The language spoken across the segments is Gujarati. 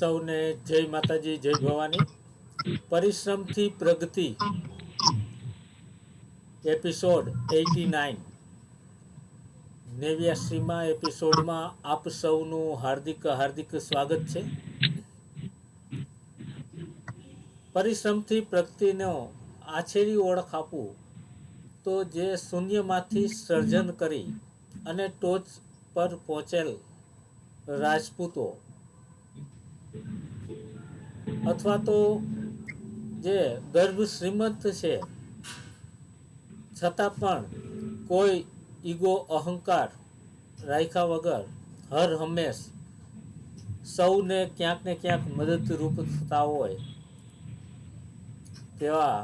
સૌને જય માતાજી, જય ભવાની. પરિશ્રમથી પ્રગતિ એપિસોડ 89 89માં એપિસોડમાં આપ સૌનું હાર્દિક સ્વાગત છે. પરિશ્રમથી પ્રગતિનો આછેરી ઓળખ આપવું તો જે શૂન્યમાંથી સર્જન કરી અને ટોચ પર પહોંચેલ રાજપૂતો અથવા તો જે ગર્ભ શ્રીમંત છે છતાં પણ કોઈ ઈગો અહંકાર રાખ્યા વગર હર હંમેશ સૌને ક્યાંક ને ક્યાંક મદદરૂપ થતા હોય તેવા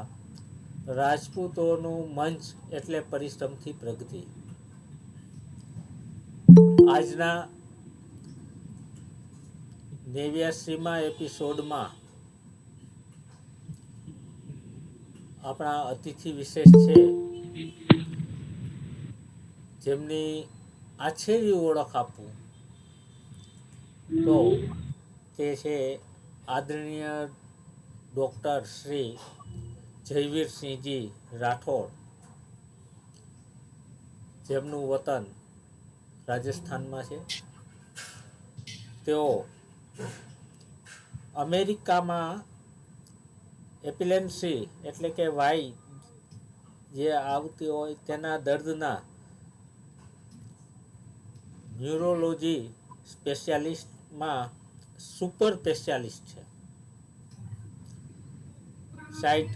રાજપૂતોનું મંચ એટલે પરિશ્રમથી પ્રગતિ. આજના 89માં એપિસોડમાં આપણા અતિથિ વિશેષ છે જેમની આછેરી ઓળખ આપવું તો તે છે આદરણીય ડૉક્ટર શ્રી જયવીરસિંહજી રાઠોડ, જેમનું વતન રાજસ્થાનમાં છે. તેઓ અમેરિકામાં એપિલેપ્સી એટલે કે વાઈ જે આવતી હોય તેના દર્દના ન્યુરોલોજી સ્પેશિયાલિસ્ટમાં સુપર સ્પેશિયાલિસ્ટ છે. સાઇટ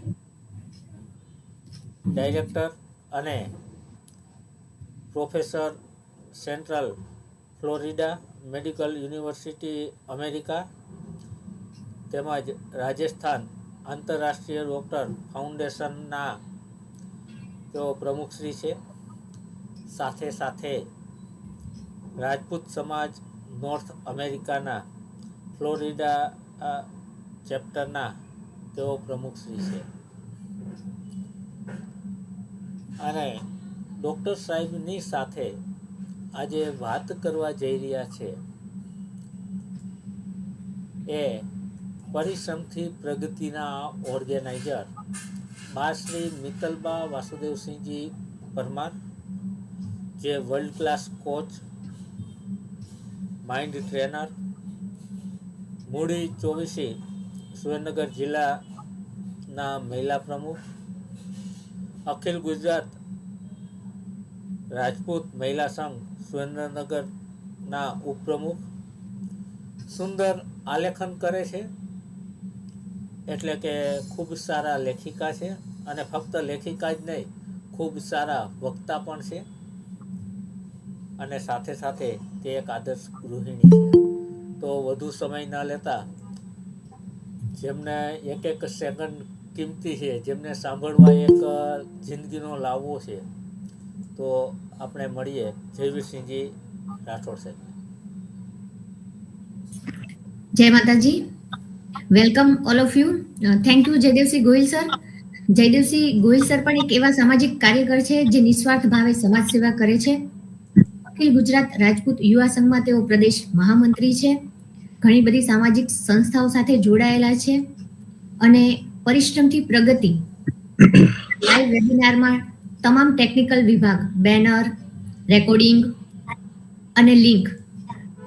ડાયરેક્ટર અને professor, central Florida medical university America, તેમજ રાજસ્થાન આંતરરાષ્ટ્રીય ડૉક્ટર ફાઉન્ડેશનના તેઓ પ્રમુખશ્રી છે. સાથે સાથે રાજપૂત સમાજ નોર્થ અમેરિકાના ફ્લોરિડા ચેપ્ટરના તેઓ પ્રમુખશ્રી છે. અને ડૉક્ટર સાહેબની સાથે આજે વાત કરવા જઈ રહ્યા છે એ પરિશ્રમથી પ્રગતિના ઓર્ગેનાઇઝર બા શ્રી મિત્તલબા વાસુદેવસિંહજી પરમાર, જે world class coach, mind trainer, મૂડી 24 સુરેન્દ્રનગર જિલ્લાના મહિલા પ્રમુખ, અખિલ ગુજરાત રાજપૂત મહિલા સંઘ સુરેન્દ્રનગરના ઉપપ્રમુખ, સુંદર આલેખન કરે છે એટલે કે ખૂબ સારા લેખિકા છે. અને ફક્ત લેખિકા જ નહીં, ખૂબ સારા વક્તા પણ છે. અને સાથે સાથે તે એક આદર્શ ગૃહિણી છે. તો વધુ સમય ન લેતા, જેમને એક સેકન્ડ કિંમતી છે, જેમને સાંભળવા એક જિંદગીનો લાવવો છે, તો આપણે મળીએ જયવીરસિંહજી રાઠોડ સાહેબ. જય માતાજી. Welcome all of you. Thank you Jaydevsinh Gohil sir. Jaydevsinh Gohil sir પણ એક એવા સામાજિક કાર્યકર છે જે નિસ્વાર્થ ભાવે સમાજ સેવા કરે છે. અખિલ ગુજરાત રાજપૂત યુવા સંઘમાં તેઓ પ્રદેશ મહામંત્રી છે. ઘણી બધી સામાજિક સંસ્થાઓ સાથે જોડાયેલા છે અને પરિશ્રમથી પ્રગતિ લાઈવ વેબિનારમાં તમામ ટેકનિકલ વિભાગ, બેનર, રેકોર્ડિંગ અને લિંક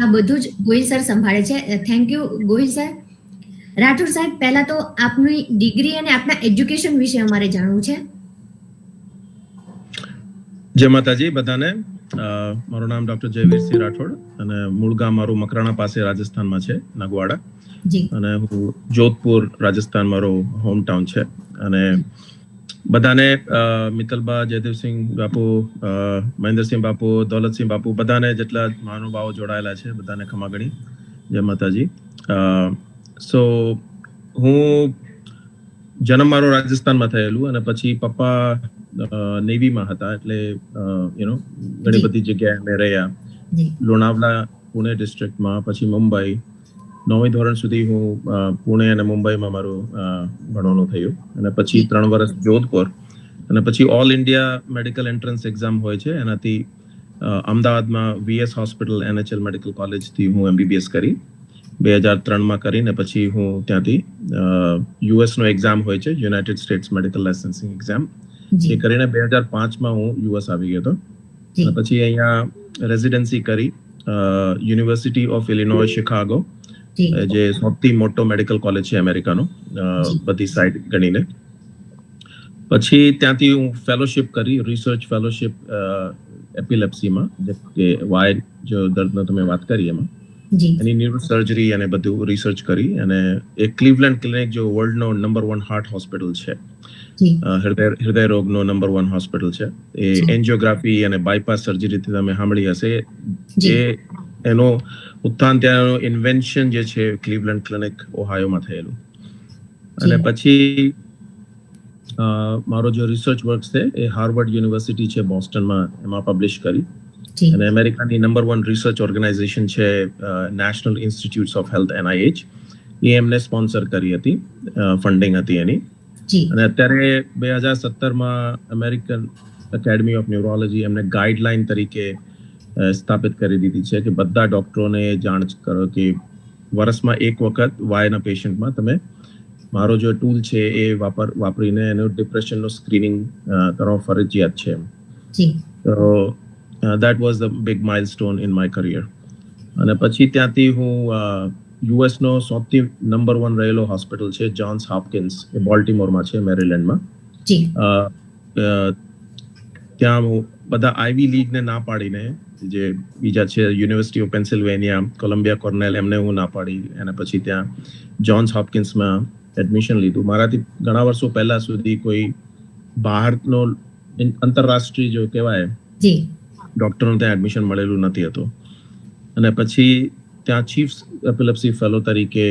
આ બધું જ ગોહિલ સર સંભાળે છે. Thank you Gohil sir. Rathod સાહેબ, પહેલા તો આપની ડિગ્રી અને આપના એજ્યુકેશન વિશે અમારે જાણવું છે. જય માતાજી બધાને. મારું નામ ડોક્ટર જયવીરસિંહ રાઠોડ અને મૂળ ગામ મારું મકરાણા પાસે રાજસ્થાનમાં છે, નગવાડા. અને હું જોધપુર રાજસ્થાન મારો હોમ ટાઉન છે. અને બધાને મિત્તલબા, જયદેવસિંહ બાપુ, મહેન્દ્રસિંહ બાપુ, દૌલતસિંહ બાપુ, બધાને જેટલા મહાનુભાવો જોડાયેલા છે બધાને ખમા ગણી. જય માતાજી. સો હું જન્મ મારો રાજસ્થાનમાં થયેલું અને પછી પપ્પા નેવીમાં હતા, એટલે ઘણી બધી જગ્યાએ અમે રહ્યા. લોણાવલા પુણે ડિસ્ટ્રિક્ટમાં, પછી મુંબઈ. 9મી ધોરણ સુધી હું પુણે અને મુંબઈમાં મારું ભણવાનું થયું. અને પછી 3 વર્ષ જોધપુર, અને પછી all India medical entrance exam હોય છે, એનાથી અમદાવાદમાં VS હોસ્પિટલ NHL મેડિકલ કોલેજથી હું MBBS કરી. 2003માં કરીને પછી હું ત્યાંથી યુએસ નો એક્ઝામ હોય છે, United States medical licensing exam, એ કરીને 2005માં હું યુએસ આવી ગયો હતો. અને પછી અહીંયા રેઝિડન્સી કરી યુનિવર્સિટી ઓફ ઇલિનોય શિકાગો, જે સૌથી મોટો મેડિકલ કોલેજ છે અમેરિકાનો બધી સાઇડ ગણીને. પછી ત્યાંથી હું ફેલોશિપ કરી, રિસર્ચ ફેલોશિપ એપિલેપ્સીમાં, જે કે વાય જો દર્દનો તમે વાત કરી એમાં, એની ન્યુરો સર્જરી અને બધું રિસર્ચ કરી. અને એક ક્લીવલેન્ડ ક્લિનિક જો વર્લ્ડનો નંબર 1 હાર્ટ હોસ્પિટલ છે, હૃદય રોગનો નંબર 1 હોસ્પિટલ છે, એ એન્જિયોગ્રાફી અને બાયપાસ સર્જરીથી તમે સાંભળી હશે, એ એનો ઉત્થાન ત્યાંનો ઇન્વેન્શન જે છે ક્લીવલેન્ડ ક્લિનિક ઓહાયોમાં થયેલું. અને પછી મારો જે રિસર્ચ વર્ક છે એ હાર્વર્ડ યુનિવર્સિટી છે બોસ્ટનમાં, એમાં પબ્લિશ કરી. અને અમેરિકાની નંબર 1 રિસર્ચ ઓર્ગેનાઇઝેશન છે national institutes of health NIH, એ એમને સ્પોન્સર કરી હતી, ફંડિંગ હતી એની. અને અત્યારે 2017માં અમેરિકન એકેડમી ઓફ ન્યુરોલોજી એમને ગાઈડલાઈન તરીકે સ્થાપિત કરી દીધી છે કે બધા ડોક્ટરોને જાણ કરો કે વર્ષમાં એક વખત વાયના પેશન્ટમાં તમે મારો જો ટૂલ છે એ વાપરીને એનું ડિપ્રેશનનું સ્ક્રીનિંગ કરવો ફરજિયાત છે. તો that was the big milestone in my career. અને પછી ત્યાંથી હું US નો સૌથી નંબર 1 રહેલો હોસ્પિટલ છે જોન્સ હોપકિન્સ, એ બોલ્ટિમોરમાં છે, મેરીલેન્ડમાં. ત્યાં હું બધા આઈવી લીગને ના પાડીને, જે બીજા છે university of Pennsylvania, Columbia, Cornell, એમને હું ના પાડી અને પછી ત્યાં જોન્સ હોપકિન્સમાં એડમિશન લીધું. મારાથી ઘણા વર્ષો પહેલા સુધી કોઈ બહારનો આંતરરાષ્ટ્રીય જો કહેવાય ડોક્ટરનું ત્યાં એડમિશન મળેલું નથી હતું. અને પછી ત્યાં ચીફ એપિલેપ્સી ફેલો તરીકે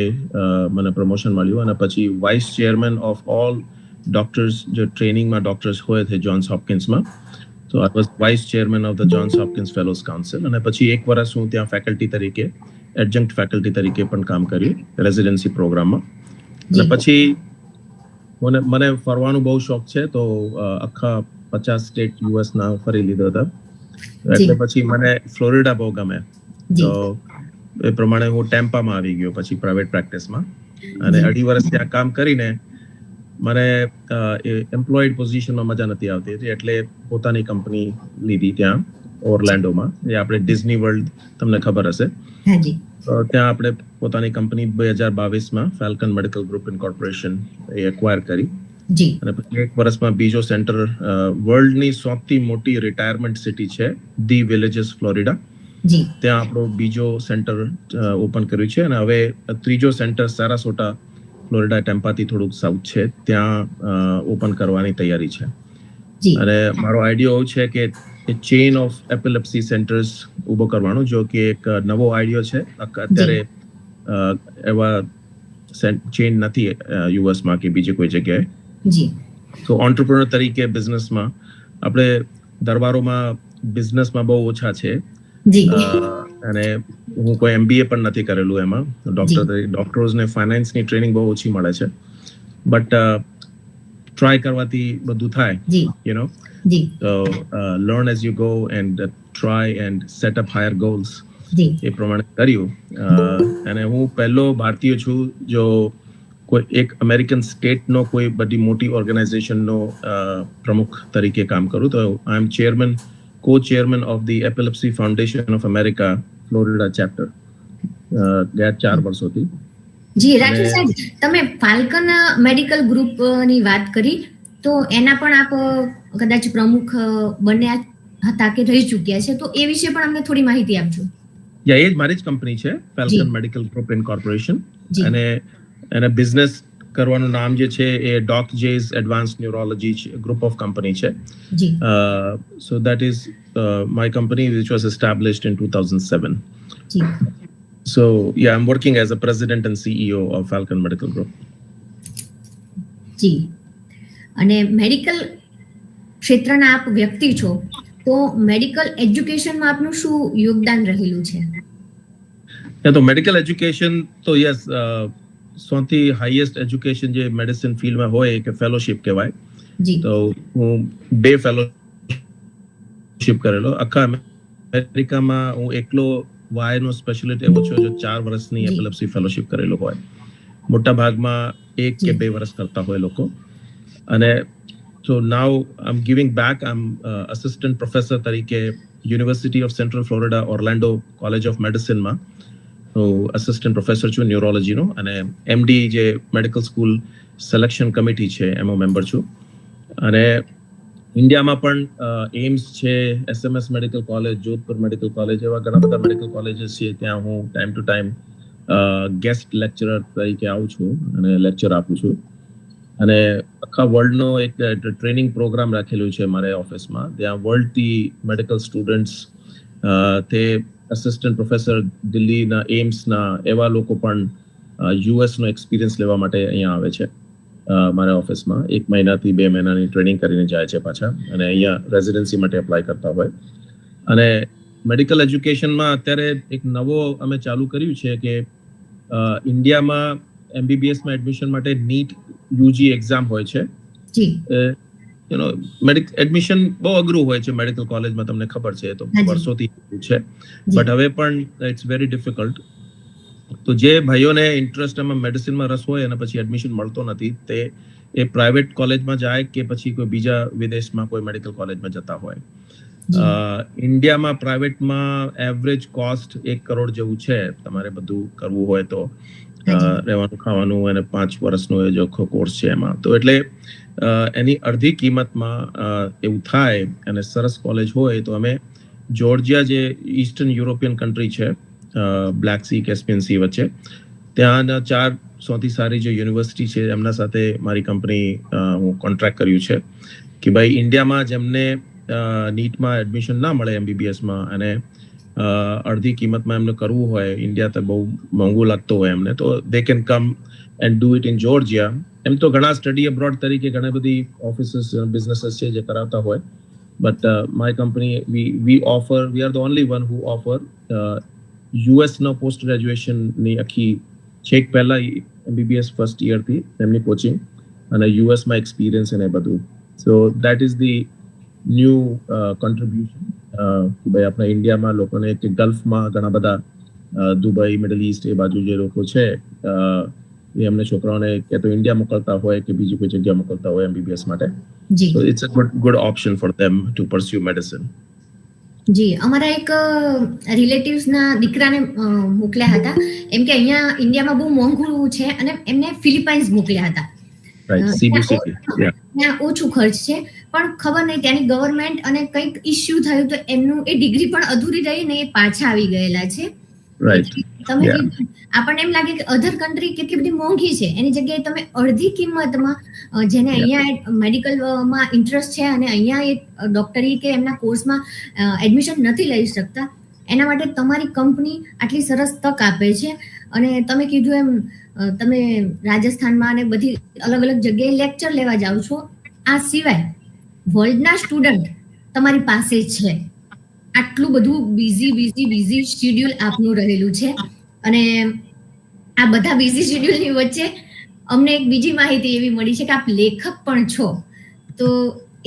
મને પ્રમોશન મળ્યું. અને પછી vice chairman of all doctors, જો ટ્રેનિંગમાં ડોક્ટર્સ હોય છે જોન્સ હોપકિન્સમાં, તો I was vice chairman of the Johns Hopkins fellows council. અને પછી 1 વર્ષ હું ત્યાં ફેકલ્ટી તરીકે, એડજંક્ટ ફેકલ્ટી તરીકે પણ કામ કર્યું રેઝિડન્સી પ્રોગ્રામમાં. અને પછી મને ફરવાનો બહુ શોખ છે, તો આખા 50 સ્ટેટ યુએસના ફરી લીધો હતા. એટલે પછી મને ફ્લોરિડા બહુ ગમે, તો એ પ્રમાણે હું ટેમ્પામાં આવી ગયો પછી પ્રાઇવેટ પ્રેક્ટિસમાં. અને 2.5 વર્ષ ત્યાં કામ કરીને મને એમ્પ્લોયડ પોઝિશનમાં મજા નથી આવતી હતી, એટલે પોતાની કંપની લીધી ત્યાં ઓર્લેન્ડોમાં, એ આપણે ડિઝની વર્લ્ડ, તમને ખબર હશે. ત્યાં આપણે પોતાની કંપની 2022માં ફાલ્કન મેડિકલ ગ્રુપ ઇન્કોર્પોરેશન એ એક્વાયર કરી. અને પછી 1 વર્ષમાં બીજો સેન્ટર, વર્લ્ડની સૌથી મોટી રિટાયરમેન્ટ સિટી છે ધી વિલેજીસ, ફ્લોરિડા, ત્યાં આપણો બીજો સેન્ટર ઓપન કર્યું છે. અને હવે ત્રીજો સેન્ટર સારાસોટા, ફ્લોરિડા, ટેમ્પાથી થોડુંક સાઉથ છે, ત્યાં ઓપન કરવાની તૈયારી છે. અને મારો આઈડિયો એવો છે કે ચેઇન ઓફ એપિલેપ્સી સેન્ટર્સ ઊભો કરવાનો, જો કે એક નવો આઈડિયો છે. અત્યારે એવા ચેઇન નથી યુએસમાં કે બીજી કોઈ જગ્યાએ. તો ઓન્ટરપ્રેન્યોર તરીકે બિઝનેસમાં આપણે દરબારોમાં બિઝનેસમાં બહુ ઓછા છે. અને હું કોઈ MBA પણ નથી કરેલું એમાં. ડોક્ટર્સને ફાઇનાન્સની ટ્રેનિંગ બહુ ઓછી મળે છે, બટ ટ્રાય કરવાથી બધું થાય, you know. So learn as you go and try and set up higher goals. એ પ્રમાણે કર્યું. અને હું પહેલો ભારતીય છું જો કોઈ એક અમેરિકન સ્ટેટનો કોઈ બધી મોટી ઓર્ગેનાઇઝેશનનો પ્રમુખ તરીકે કામ કરું. તો આઈ એમ chairman, co-chairman of the Epilepsy Foundation of America, Florida chapter, ગયા 4 વર્ષોથી. જી રાઠોડ સાહેબ, તમે ફાલ્કન મેડિકલ ગ્રુપની વાત કરી, તો એના પણ આપ કદાચ પ્રમુખ બન્યા હતા કે રહી ચૂક્યા છે, તો એ વિશે પણ અમને થોડી માહિતી આપજો. એ જ મારી જ કંપની છે, ફાલ્કન મેડિકલ ગ્રુપ ઇન્કોર્પોરેશન. અને બિઝનેસ કરવાનું નામ જે છે એ doc Jay's advanced neurology group of company છે. So that is my company which was established in 2007. So yeah, I'm working as a president and CEO of Falcon Medical Group. જી. અને મેડિકલ ક્ષેત્રના આપ વ્યક્તિ છો, તો મેડિકલ એજ્યુકેશનમાં આપનું શું યોગદાન રહેલું છે? તો મેડિકલ એજ્યુકેશન તો યસ, સૌથી હાઈએસ્ટ એજ્યુકેશન જે મેડિસિન ફિલ્ડમાં હોય કે ફેલોશિપ કહેવાય. તો હું 2 ફેલોશિપ કરેલો. આખા અમેરિકામાં હું એકલો વાયનો સ્પેશિયાલિટી એવો છે જો 4 વર્ષની એપિલેપ્સી ફેલોશિપ કરેલો હોય. મોટા ભાગમાં 1 કે 2 વર્ષ કરતા હોય લોકો. અને so now I'm giving back. I'm assistant professor તરીકે University of Central Florida Orlando College of Medicine માં assistant professor છું ન્યુરોલોજી નો, અને MD જે મેડિકલ સ્કૂલ સિલેક્શન કમિટી છે એમાં મેમ્બર છું. અને ઇન્ડિયામાં પણ એમ્સ છે, SMS medical college, Jodhpur medical college, એવા ઘણા બધા મેડિકલ કોલેજીસ છે. ત્યાં હું time to time guest lecturer તરીકે આવું છું અને લેક્ચર આપું છું. અને આખા વર્લ્ડનો એક ટ્રેનિંગ પ્રોગ્રામ રાખેલું છે મારે ઓફિસમાં. ત્યાં વર્લ્ડથી મેડિકલ સ્ટુડન્ટ્સ, તે અસિસ્ટન્ટ પ્રોફેસર દિલ્હીના એમ્સના એવા લોકો પણ યુએસનો એક્સપિરિયન્સ લેવા માટે અહીંયા આવે છે મારા ઓફિસમાં. 1 મહિનાથી 2 મહિનાની ટ્રેનિંગ કરીને જાય છે પાછા, અને અહીંયા રેઝિડન્સી માટે એપ્લાય કરતા હોય. અને મેડિકલ એજ્યુકેશનમાં અત્યારે એક નવો અમે ચાલુ કર્યું છે કે ઇન્ડિયામાં MBBSમાં એડમિશન માટે નીટ યુજી એક્ઝામ હોય છે. એડમિશન બહુ અઘરું હોય છે મેડિકલ કોલેજમાં, તમને ખબર છે, તો વર્ષોથી છે. બટ હવે પણ ઇટ્સ વેરી ડિફિકલ્ટ. તો જે ભાઈઓને ઇન્ટરેસ્ટ એમાં મેડિસિનમાં રસ હોય અને પછી એડમિશન મળતો નથી, તે એ પ્રાઇવેટ કોલેજમાં જાય કે પછી કોઈ બીજા વિદેશમાં કોઈ મેડિકલ કોલેજમાં જતા હોય. ઇન્ડિયામાં પ્રાઇવેટમાં એવરેજ કોસ્ટ 1 કરોડ જેવું છે. તમારે બધું કરવું હોય તો રહેવાનું ખાવાનું અને 5 વર્ષનો એ જો કોર્સ છે એમાં, તો એટલે એની અડધી કિંમતમાં એવું થાય. અને સરસ કોલેજ હોય તો અમે જોર્જિયા, જે ઈસ્ટર્ન યુરોપિયન કન્ટ્રી છે, બ્લેક સી કેસ્પિયન સી વચ્ચે, ત્યાંના 4 સૌથી સારી જે યુનિવર્સિટી છે એમના સાથે મારી કંપની હું કોન્ટ્રાક્ટ કર્યું છે કે ભાઈ ઇન્ડિયામાં જેમને નીટમાં એડમિશન ના મળે MBBSમાં, અને અડધી કિંમતમાં એમને કરવું હોય, ઇન્ડિયા તો બહુ મોંઘું લાગતું હોય એમને, તો they can come and do it in Georgia. એમ તો ઘણા સ્ટડી અબ્રોડ તરીકે ઘણી બધી ઓફિસીસ બિઝનેસીસ છે જે કરાવતા હોય, but my company we are the only one who offer યુએસનો પોસ્ટ ગ્રેજ્યુએશનની આખી છેક પહેલા MBBS ફર્સ્ટ યરથી એમની કોચિંગ અને યુએસમાં એક્સપિરિયન્સ અને બધું. સો that is the new contribution. ભાઈ આપણા ઇન્ડિયામાં લોકોને કે ગલ્ફમાં ઘણા બધા દુબઈ, મિડલ ઈસ્ટ એ બાજુ જે લોકો છે એ એમને છોકરાઓને કે તો ઇન્ડિયા મોકલતા હોય કે બીજી કોઈ જગ્યા મોકલતા હોય MBBS માટે. So it's a good option for them to pursue medicine. જી, અમારા એક રિલેટિવ્સના દીકરાને મોકલ્યા હતા. એમ કે અહીંયા ઇન્ડિયામાં બહુ મોંઘું છે અને એમને ફિલિપાઇન્સ મોકલ્યા હતા. ત્યાં ઓછું ખર્ચ છે, પણ ખબર નહીં ત્યાંની ગવર્મેન્ટ અને કંઈક ઇસ્યુ થયું તો એમનું એ ડિગ્રી પણ અધૂરી રહી ને એ પાછા આવી ગયેલા છે. તમે આપણને એમ લાગે કે અધર કન્ટ્રી કેટલી બધી મોંઘી છે, એની જગ્યાએ તમે અડધી કિંમતમાં જેને અહીંયા મેડિકલમાં ઇન્ટરેસ્ટ છે અને અહીંયા એ ડોક્ટરી કે એમના કોર્સમાં એડમિશન નથી લઈ શકતા, એના માટે તમારી કંપની આટલી સરસ તક આપે છે. અને તમે કીધું એમ તમે રાજસ્થાનમાં અને બધી અલગ અલગ જગ્યાએ લેક્ચર લેવા જાઓ છો. આ સિવાય વર્લ્ડના સ્ટુડન્ટ તમારી પાસે છે. આટલું બધું બિઝી શેડ્યુલ આપનું રહેલું છે, અને આ બધા બિઝી શેડ્યુલની વચ્ચે અમને એક બીજી માહિતી એવી મળી છે કે આપ લેખક પણ છો, તો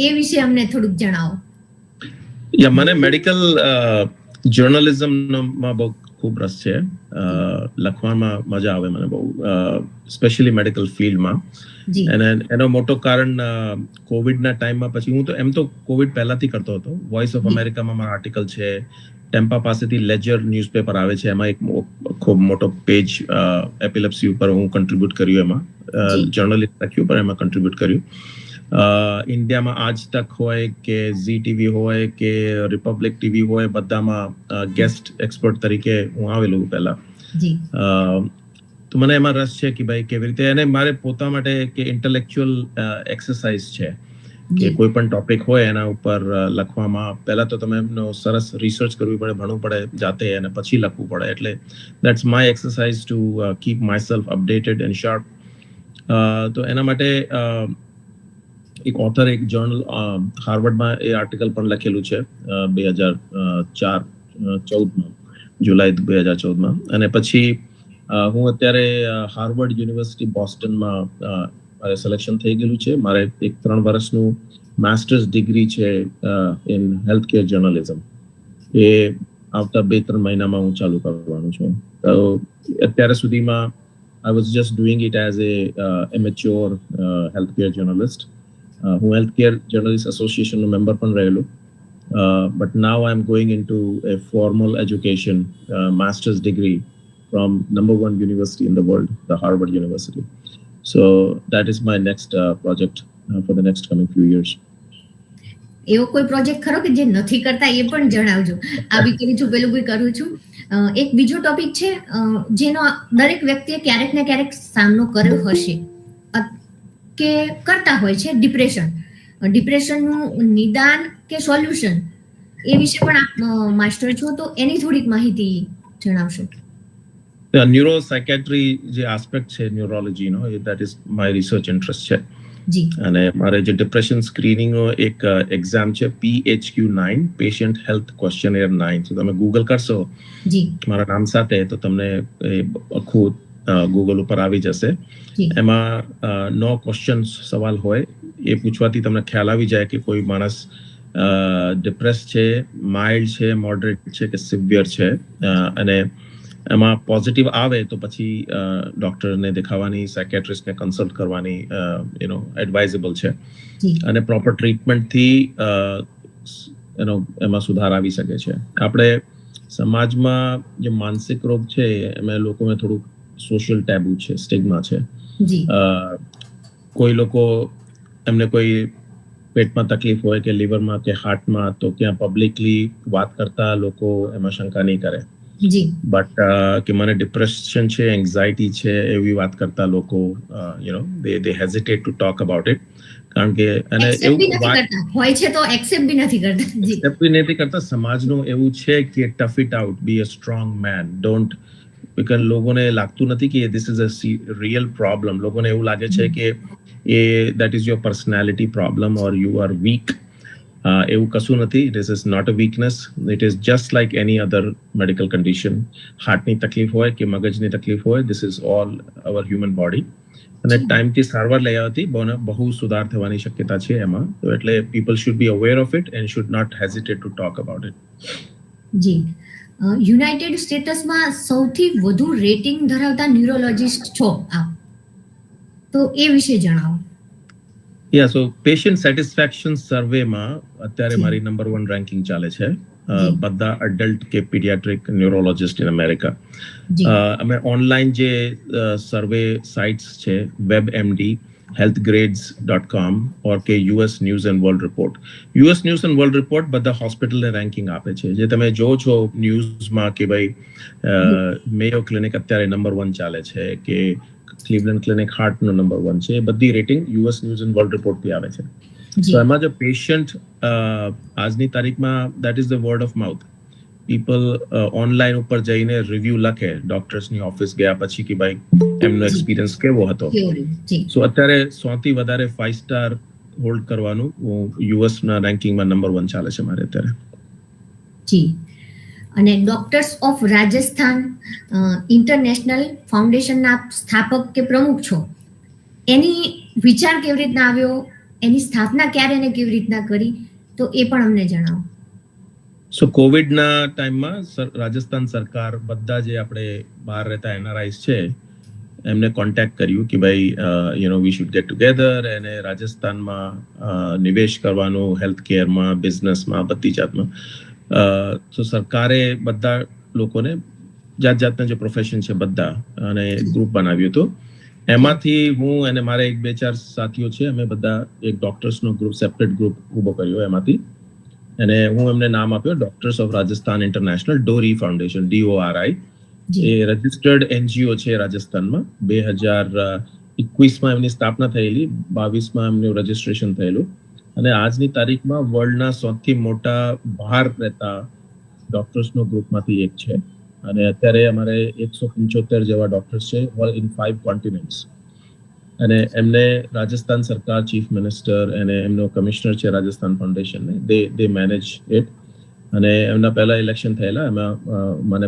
એ વિશે અમને થોડુંક જણાવો. મને મેડિકલ જર્નલિઝમમાં બહુ ખૂબ રસ છે. લખવામાં મજા આવે મને બહુ, સ્પેશિયલી મેડિકલ ફિલ્ડમાં. અને એનો મોટો કારણ કોવિડના ટાઈમમાં, પછી હું તો એમ તો કોવિડ પહેલાથી કરતો હતો. વોઇસ ઓફ અમેરિકામાં મારા આર્ટિકલ છે, ટેમ્પા પાસેથી લેજર ન્યૂઝપેપર આવે છે, એમાં એક ખૂબ મોટો પેજ એપિલેપ્સી ઉપર હું કન્ટ્રીબ્યુટ કર્યું, એમાં જર્નલિસ્ટ રાખ્યું પણ એમાં કન્ટ્રીબ્યુટ કર્યું. ઇન્ડિયામાં આજ તક હોય કે ઝી ટીવી હોય કે રિપબ્લિક ટીવી હોય, બધામાં ગેસ્ટ એક્સપર્ટ તરીકે હું આવેલું પહેલા. તો મને એમાં રસ છે કે ભાઈ કેવી રીતે, અને મારે પોતા માટે કે ઇન્ટેલેક્ચ્યુઅલ એક્સરસાઇઝ છે કે કોઈ પણ ટોપિક હોય એના ઉપર લખવામાં પહેલા તો તમે સરસ રિસર્ચ કરવી પડે, ભણવું પડે જાતે, અને પછી લખવું પડે. એટલે that's my exercise to keep my self updated and sharp. તો એના માટે એક ઓથર, એક જર્નલ હાર્વર્ડમાં એ આર્ટિકલ પણ લખેલું છે 2014 જુલાઈ 2014માં. અને પછી હું અત્યારે હાર્વર્ડ યુનિવર્સિટી બોસ્ટનમાં મારે સિલેક્શન થઈ ગયેલું છે. મારે એક 3 વર્ષનું માસ્ટર્સ ડિગ્રી છે ઇન હેલ્થ કેર જર્નલિઝમ. એ આવતા 2-3 મહિનામાં હું ચાલુ કરવાનું છું. તો અત્યાર સુધીમાં I was just doing it as a amateur healthcare journalist. હું healthcare journalist association નો member પણ રહેલો. But now I'm going into a formal education, master's degree from number one university in the world, the Harvard University. So that is my next project for the next coming few years. એવો કોઈ પ્રોજેક્ટ ખરો કે જે નથી કરતા એ પણ જણાવજો. આ બી કરું છું, પેલું બી કરું છું. એક બીજો ટોપિક છે જેનો દરેક વ્યક્તિએ ક્યારેક ને ક્યારેક સામનો કર્યો હશે કે કરતા હોય છે, ડિપ્રેશનનું નિદાન કે સોલ્યુશન એ વિશે પણ આપ માસ્ટર છો, તો એની થોડીક માહિતી જણાવશો. ન્યુરોસાયકેટ્રી જે આસ્પેક્ટ છે ન્યુરોલોજી નો, that is my research interest છે. જી. અને મારે જે ડિપ્રેશન સ્ક્રીનિંગ નો એક એક્ઝામ છે PHQ-9, પેશન્ટ હેલ્થ ક્વેશ્ચનર 9. તો તમે ગૂગલ કરશો જી મારા નામ સાથે તો તમને એ આખું ગૂગલ ઉપર આવી જશે. એમાં 9 ક્વેશ્ચન સવાલ હોય, એ પૂછવાથી તમને ખ્યાલ આવી જાય કે કોઈ માણસ ડિપ્રેસ છે, માઇલ્ડ છે, મોડરેટ છે કે સિવિયર છે. અને એમાં પોઝિટિવ આવે તો પછી ડોક્ટરને દેખાવાની, સાયકેટ્રિસ્ટને કન્સલ્ટ કરવાની એડવાઇઝેબલ છે. અને પ્રોપર ટ્રીટમેન્ટથી એમાં સુધાર આવી શકે છે. આપણે સમાજમાં જે માનસિક રોગ છે એમાં લોકોને થોડુંક સોશિયલ ટેબુ છે, સ્ટિગ્મા છે. કોઈ લોકો એમને કોઈ પેટમાં તકલીફ હોય કે લીવરમાં કે હાર્ટમાં, તો ત્યાં પબ્લિકલી વાત કરતા લોકો એમાં શંકા નહીં કરે. બટ કે મને ડિપ્રેશન છે, એન્ઝાયટી છે, એવી વાત કરતા લોકો they hesitate to talk about it. કારણ કે અને એવું હોય છે તો એક્સેપ્ટ બી નથી કરતા. સમાજનું એવું છે કે tough it out, be a strong man, don't. Because લોકોને લાગતું નથી કે this is a real problem. લોકોને એવું લાગે છે કે that is your personality problem or you are weak. એવું કશું નથી. This is not a weakness. It is just like any other medical condition. હાર્ટની તકલીફ હોય કે મગજની તકલીફ હોય, this is all our human body. અને ટાઈમથી સારવાર લઈ આવતી બહુ સુધાર થવાની શક્યતા છે એમાં. તો એટલે people should be aware of it and should not hesitate to talk about it. જી. યુનાઇટેડ સ્ટેટ્સમાં સૌથી વધુ રેટિંગ ધરાવતા ન્યુરોલોજિસ્ટ છો આપ, તો એ વિશે જણાવો. Yeah, so patient satisfaction survey માં અત્યારે મારી નંબર 1 રેન્કિંગ ચાલે છે બધા અડલ્ટ કે પીડિયાટ્રિક ન્યુરોલોજિસ્ટ ઇન અમેરિકા. અમે ઓનલાઈન જે સર્વે સાઇટ્સ છે, WebMD, healthgrades.com or કે US News and World Report. US News and World Report બધા હોસ્પિટલને રેન્કિંગ આપે છે. જે તમે જો છો ન્યૂઝમાં કે ભાઈ મેયો ક્લિનિક અત્યારે નંબર 1 ચાલે છે કે ક્લીવલેન્ડ ક્લિનિક હાર્ટનો નંબર 1 છે, એ બધી rating US news and world રિપોર્ટથી આવે છે. તો એમાં જો પેશન્ટ આજની તારીખમાં that is the word of mouth. People online ઉપર જઈને રિવ્યુ લખે ડોક્ટર્સની ઓફિસ ગયા પછી કે ભાઈ એમનો એક્સપિરિયન્સ કેવો હતો. સો અત્યારે 100 થી વધારે 5 સ્ટાર હોલ્ડ કરવાનું US ના રેન્કિંગમાં નંબર 1 ચાલે છે મારે અત્યારે. જી. અને ડોક્ટર્સ ઓફ રાજસ્થાન ઇન્ટરનેશનલ ફાઉન્ડેશનના સ્થાપક કે પ્રમુખ છો. એની વિચાર કેવી રીતના આવ્યો, એની સ્થાપના ક્યારે અને કેવી રીતના કરી, તો એ પણ અમને જણાવો. સો કોવિડના ટાઈમમાં રાજસ્થાન સરકાર બધા જે આપણે બહાર રહેતા NRIs છે એમને કોન્ટેક્ટ કર્યું કે ભાઈ વી શુડ ગેટ ટુગેધર અને રાજસ્થાનમાં નિવેશ કરવાનું, હેલ્થ કેરમાં, બિઝનેસમાં, બધી જાતમાં. તો સરકારે બધા લોકોને જાત જાતના જે પ્રોફેશન છે બધા અને ગ્રુપ બનાવ્યું હતું. એમાંથી હું અને મારે 1-2-4 સાથીઓ છે, અમે બધા એક ડોક્ટર્સનો ગ્રુપ, સેપરેટ ગ્રુપ ઊભો કર્યો એમાંથી. અને હું એમને નામ આપ્યો doctors of Rajasthan international, Dori foundation, DORI. એ રજિસ્ટર્ડ NGO છે રાજસ્થાનમાં. 2021માં એમની સ્થાપના થયેલી, 22માં એમનું રજિસ્ટ્રેશન થયેલું. અને આજની તારીખમાં વર્લ્ડના સૌથી મોટા બહાર રહેતા ડોક્ટર્સનો ગ્રુપમાંથી એક છે. અને અત્યારે અમારે 175 જેવા ડોક્ટર્સ છે ઇન 5 કોન્ટિનેન્ટ્સ. અને એમને રાજસ્થાન સરકાર, ચીફ મિનિસ્ટર અને એમનો કમિશનર છે રાજસ્થાન ફાઉન્ડેશનને, દે મેનેજ ઇટ. અને એમના પહેલા ઇલેક્શન થયેલા, એમાં મને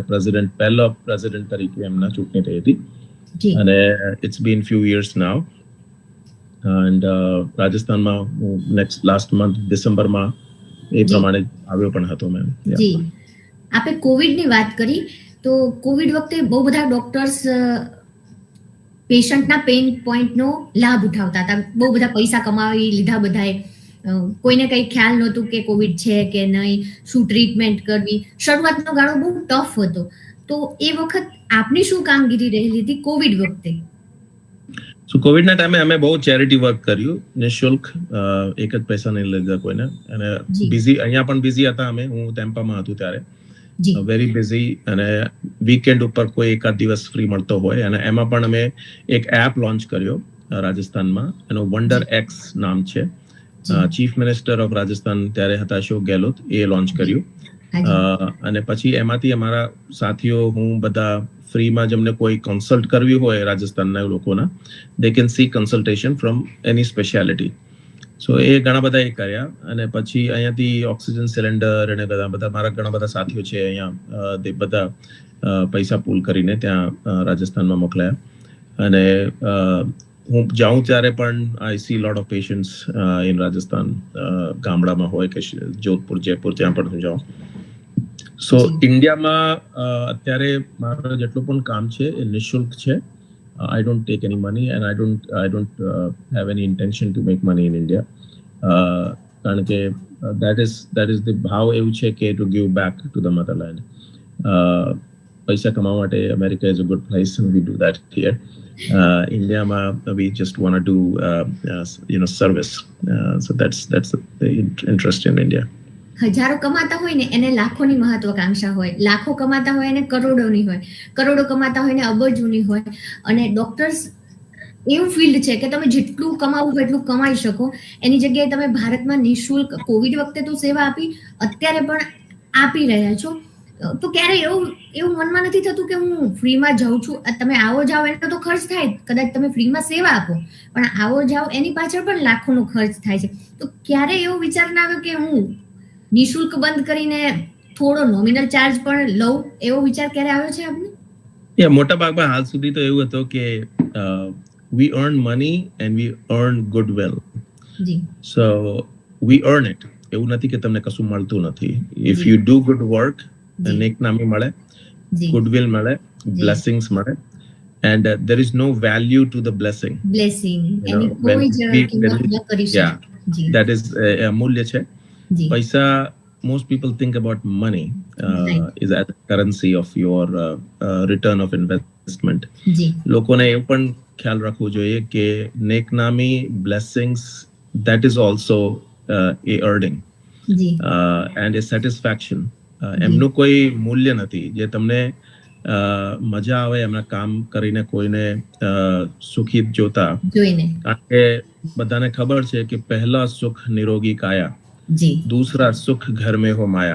પહેલો પ્રેસિડેન્ટ તરીકે એમના ચૂંટણી થઈ હતી. અને it's been few years now. And રાજસ્થાનમાં હું લાસ્ટ મંથ ડિસેમ્બરમાં એ પ્રમાણે આવ્યો પણ હતો મેમ. જી. આપે કોવિડની વાત કરી, તો કોવિડ વખતે બહુ બધા ડોક્ટર્સ પેશન્ટના પેઇન પોઈન્ટનો લાભ ઉઠાવતા હતા, બહુ બધા પૈસા કમાવી લીધા બધાએ. કોઈને કંઈ ખ્યાલ નહોતું કે કોવિડ છે કે નહીં, શું ટ્રીટમેન્ટ કરવી. શરૂઆતનો ગાળો બહુ ટફ હતો. તો એ વખત આપની શું કામગીરી રહેલી હતી કોવિડ વખતે? સો કોવિડના ટાઈમે અમે બહુ ચેરિટી વર્ક કર્યું, નિઃશુલ્ક, એક જ પૈસા નહીં લીધા કોઈને. અને બિઝી, અહીંયા પણ બિઝી હતા અમે, હું ટેમ્પામાં હતું ત્યારે, વેરી બિઝી. અને વીકેન્ડ ઉપર કોઈ એકાદ દિવસ ફ્રી મળતો હોય, અને એમાં પણ અમે એક એપ લોન્ચ કર્યો રાજસ્થાનમાં, એનો વન્ડર એક્સ નામ છે. ચીફ મિનિસ્ટર ઓફ રાજસ્થાન ત્યારે હતા અશોક ગેહલોત, એ લોન્ચ કર્યું. અને પછી એમાંથી અમારા સાથીઓ, હું બધા ફ્રીમાં જેમને કોઈ કન્સલ્ટ કરવી હોય રાજસ્થાનના લોકોના, they can see consultation from any speciality. સો એ ઘણા બધા એ કર્યા. અને પછી અહીંયાથી ઓક્સિજન સિલિન્ડર અને બધા મારા ઘણા બધા સાથીઓ છે અહીંયા, તે બધા પૈસા પૂલ કરીને ત્યાં રાજસ્થાનમાં મોકલ્યા. અને હું જાઉં ત્યારે પણ I see lot of patients in Rajasthan, ગામડામાં હોય કે જોધપુર, જયપુર, ત્યાં પણ હું જાઉં. સો ઇન્ડિયામાં અત્યારે મારું જેટલું પણ કામ છે એ નિઃશુલ્ક છે. I don't take any money and I don't have any intention to make money in India. કારણ કે that is the ભાવ એવું છે કે to give back to the motherland. પૈસા કમાવા માટે America is a good place and we do that here. India we just want to do service. So that's the interest in India. હજારો કમાતા હોય ને એને લાખોની મહત્વાકાંક્ષા હોય, લાખો કમાતા હોય એને કરોડોની હોય, કરોડો કમાતા હોય ને અબજોની હોય. અને ડોક્ટર્સ એવું ફિલ્ડ છે કે તમે જેટલું કમાવું હોય એટલું કમાઈ શકો. એની જગ્યાએ તમે ભારતમાં નિઃશુલ્ક કોવિડ વખતે તો સેવા આપી, અત્યારે પણ આપી રહ્યા છો. તો ક્યારે એવું મનમાં નથી થતું કે હું ફ્રીમાં જાઉં છું? તમે આવો જાઓ એનો તો ખર્ચ થાય, કદાચ તમે ફ્રીમાં સેવા આપો, પણ આવો જાઓ એની પાછળ પણ લાખોનો ખર્ચ થાય છે. તો ક્યારે એવો વિચાર ના આવ્યો કે હું નિઃશુલ્ક બંધ કરીને થોડો નોમિનલ ચાર્જ પણ લઉં? એવો વિચાર ક્યારે આવ્યો છે આપને? મોટા ભાગમાં હાલ સુધી તો એવું હતું કે we earn money and we earn goodwill. So we earn it. એવું નથી કે તમને કશું મળતું નથી. If you do good work, નેક નામી મળે, goodwill મળે, blessings મળે. And there is no value to the blessing. એની કોઈ જ કિંમત ન કરી શકે. That is અમૂલ્ય છે. Paisa, most people think about money is as a currency of your return of investment. લોકોને એ પણ ખ્યાલ રાખવો જોઈએ કે નેકનામી, blessings, that is also a earning and a satisfaction. એમનું કોઈ મૂલ્ય નથી. જે તમને મજા આવે એમના કામ કરીને કોઈને સુખી જોતા, કારણ કે બધાને ખબર છે કે પહેલા સુખ નિરોગી કાયા, दूसरा सुख घर में हो माया.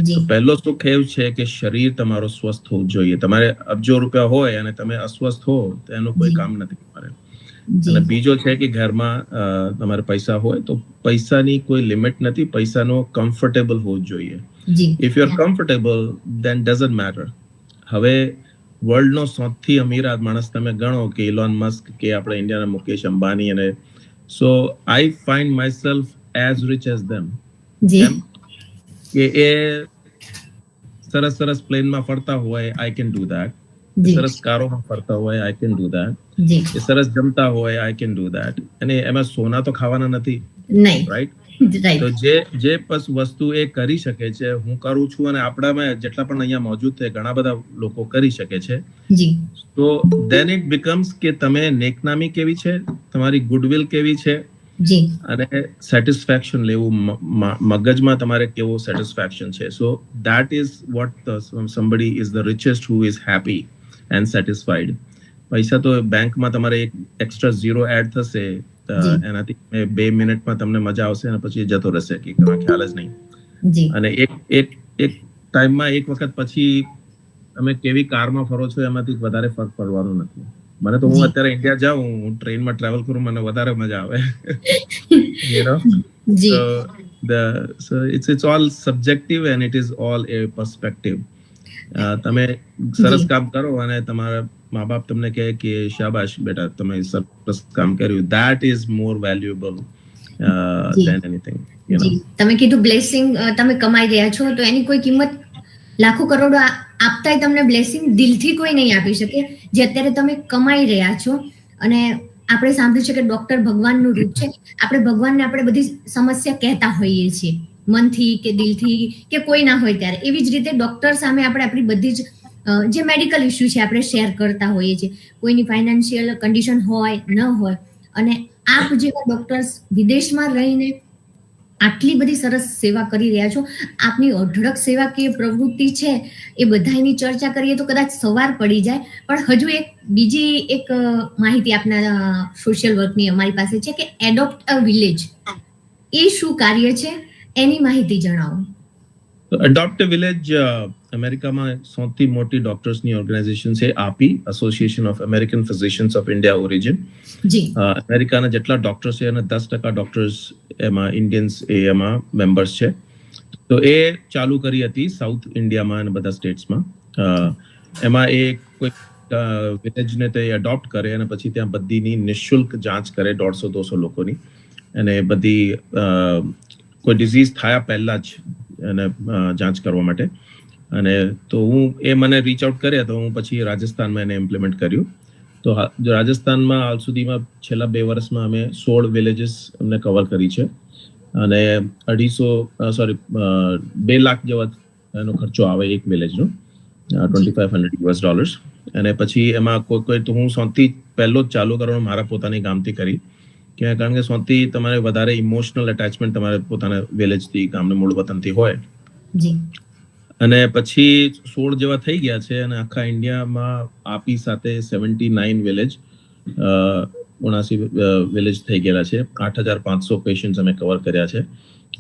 તો પહેલો સુખ એવું છે કે શરીર તમારો સ્વસ્થ હોવું જોઈએ. તમારે અબજો રૂપિયા હોય અને તમે અસ્વસ્થ હો તો એનું કોઈ કામ નથી તમારે. અને બીજો છે કે ઘરમાં તમારે પૈસા હોય તો પૈસાની કોઈ લિમિટ નથી, પૈસાનો કમ્ફર્ટેબલ હોવું જોઈએ. If you are comfortable then doesn't matter. હવે વર્લ્ડનો સૌથી અમીર માણસ તમે ગણો કે ઇલોન મસ્ક કે આપણે ઇન્ડિયાના મુકેશ અંબાણી, અને so I find myself as rich as them. કે એ સરસ પ્લેનમાં ફરતા હોય, I can do that. સરસ કારોમાં ફરતા હોય, I can do that. એ સરસ જમતા હોય, I can do that. અને એમાં સોના તો ખાવાના નથી, રાઈટ? તો જે વસ્તુ એ કરી શકે છે, હું કરું છું, અને આપણામાં જેટલા પણ અહીંયા મોજૂદ છે ઘણા બધા લોકો કરી શકે છે. તો then it becomes કે તમે નેકનામી કેવી છે, તમારી ગુડવિલ કેવી છે, અને સેટિસ્ફેક્શન લેવું, મગજમાં તમારે કેવો સેટિસ્ફેક્શન છે. સો that is what somebody is the richest who is happy and satisfied. પૈસા તો બેંકમાં તમારે એક એક્સ્ટ્રા ઝીરો એડ થશે, એનાથી 2 મિનિટમાં તમને મજા આવશે અને પછી જતો રહેશે કે ખ્યાલ જ નહીં. અને એક ટાઈમમાં એક વખત પછી તમે કેવી કારમાં ફરો છો એમાંથી વધારે ફરક પડવાનો નથી. મને તો હું અત્યારે ઇન્ડિયા જાઉં, હું ટ્રેનમાં ટ્રાવેલ કરું, મને વધારે મજા આવે. You know, so it's all subjective and it is all a perspective. તમે સરસ કામ કરો અને તમારા મા બાપ તમને કહે કે શાબાશ બેટા તમે સરસ કામ કર્યું, that is more valuable than anything. તમે કીધું બ્લેસિંગ તમે કમાઈ રહ્યા છો તો એની કોઈ કિંમત લાખો કરોડો આપતાય તમને બ્લેસિંગ દિલથી કોઈ નહીં આપી શકે, જે અત્યારે તમે કમાઈ રહ્યા છો. અને આપણે સાંભળ્યું છે કે ડોક્ટર ભગવાનનું રૂપ છે. આપણે ભગવાનને આપણે બધી સમસ્યા કહેતા હોઈએ છીએ, મનથી કે દિલથી કે કોઈ ના હોય ત્યારે. એવી જ રીતે ડોક્ટર સામે આપણે આપણી બધી જ જે મેડિકલ ઇસ્યુ છે આપણે શેર કરતા હોઈએ છીએ. કોઈની ફાઇનાન્શિયલ કન્ડિશન હોય ન હોય, અને આપ જેવા ડોક્ટર્સ વિદેશમાં રહીને આટલી બધી સરસ સેવા કરી રહ્યા છો. આપની અઢળક સેવાકીય પ્રવૃત્તિ છે એ બધાની ચર્ચા કરીએ તો કદાચ સવાર પડી જાય, પણ હજુ બીજી એક માહિતી આપના સોશિયલ વર્કની અમારી પાસે છે કે એડોપ્ટ અ વિલેજ, એ શું કાર્ય છે એની માહિતી જણાવો. એડોપ્ટ અ વિલેજ અમેરિકામાં સૌથી મોટી ડોક્ટર્સની ઓર્ગેનાઇઝેશન છે આપી, association of American physicians of India origin. જી. અમેરિકાના જેટલા ડોક્ટર્સ છે એના 10% ડોક્ટર્સ એમાં ઇન્ડિયન્સ એમાં મેમ્બર્સ છે. તો એ ચાલુ કરી હતી સાઉથ ઇન્ડિયામાં અને બધા સ્ટેટ્સમાં. એમાં એ કોઈ વિલેજને તે એડોપ્ટ કરે અને પછી ત્યાં બધીની નિઃશુલ્ક જાંચ કરે 150-200 લોકોની, અને બધી કોઈ ડિઝીઝ થયા પહેલા જ એને જાંચ કરવા માટે. અને તો મને રીચ આઉટ કર્યા, તો હું પછી રાજસ્થાનમાં એને ઇમ્પ્લિમેન્ટ કર્યું. તો રાજસ્થાનમાં હાલ સુધીમાં છેલ્લા 2 વર્ષમાં અમે 16 વિલેજીસ અમને કવર કરી છે, અને 2 લાખ જેવા એનો ખર્ચો આવે એક વિલેજનો, $2,500. અને પછી એમાં કોઈ તો હું સૌથી પહેલો જ ચાલુ કરવાનો મારા પોતાની ગામથી કરી, કારણ કે સૌથી તમારે વધારે ઇમોશનલ એટેચમેન્ટ તમારે પોતાના વિલેજથી, ગામના મૂળ વતનથી હોય. અને પછી 16 જેવા થઈ ગયા છે, અને આખા ઇન્ડિયામાં આપી સાથે 79 વિલેજ 79 વિલેજ થઈ ગયેલા છે. 8,500 પેશન્ટ્સ અમે કવર કર્યા છે.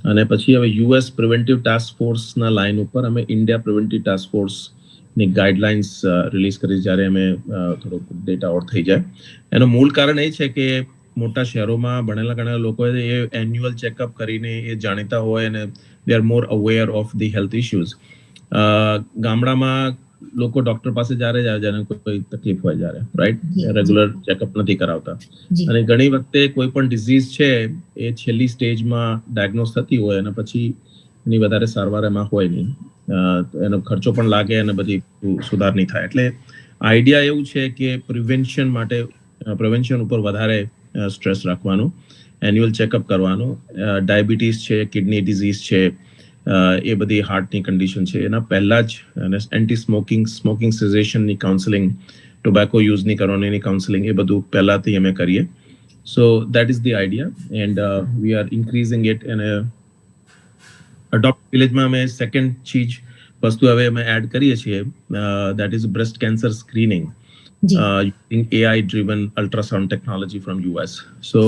અને પછી હવે યુએસ પ્રિવેન્ટિવ ટાસ્ક ફોર્સના લાઇન ઉપર અમે ઇન્ડિયા પ્રિવેન્ટિવ ટાસ્ક ફોર્સની ગાઈડલાઇન્સ રિલીઝ કરી, જ્યારે અમે થોડોક ડેટા આઉટ થઈ જાય. એનું મૂળ કારણ એ છે કે મોટા શહેરોમાં ભણેલા ગણેલા લોકો એ એન્યુઅલ ચેકઅપ કરીને એ જાણીતા હોય, અને they are more aware of the health issues. ગામડામાં લોકો ડોક્ટર પાસે જ્યારે જાય જ્યારે કોઈ તકલીફ હોય, જ્યારે રાઈટ રેગ્યુલર ચેકઅપ નથી કરાવતા. અને ઘણી વખતે કોઈ પણ ડિઝીઝ છે એ છેલ્લી સ્ટેજમાં ડાયગ્નોઝ થતી હોય, અને પછી એની વધારે સારવાર એમાં હોય નહીં, એનો ખર્ચો પણ લાગે અને બધી સુધાર નહીં થાય. એટલે આઈડિયા એવું છે કે પ્રિવેન્શન ઉપર વધારે સ્ટ્રેસ રાખવાનું, એન્યુઅલ ચેકઅપ કરવાનું. ડાયાબિટીસ છે, કિડની ડિઝીઝ છે, એ બધી હાર્ટની કન્ડિશન છે, એના પહેલા જ એન્ટી સ્મોકિંગ સેઝેશનની કાઉન્સેલિંગ, ટોબેકો યુઝની કરવાની કાઉન્સેલિંગ, એ બધું પહેલાથી અમે કરીએ. સો that is the idea, and we are increasing it. અને અડોપ્ટ વિલેજમાં અમે સેકન્ડ વસ્તુ હવે અમે એડ કરીએ છીએ, that is breast cancer screening using AI driven ultrasound technology from US. So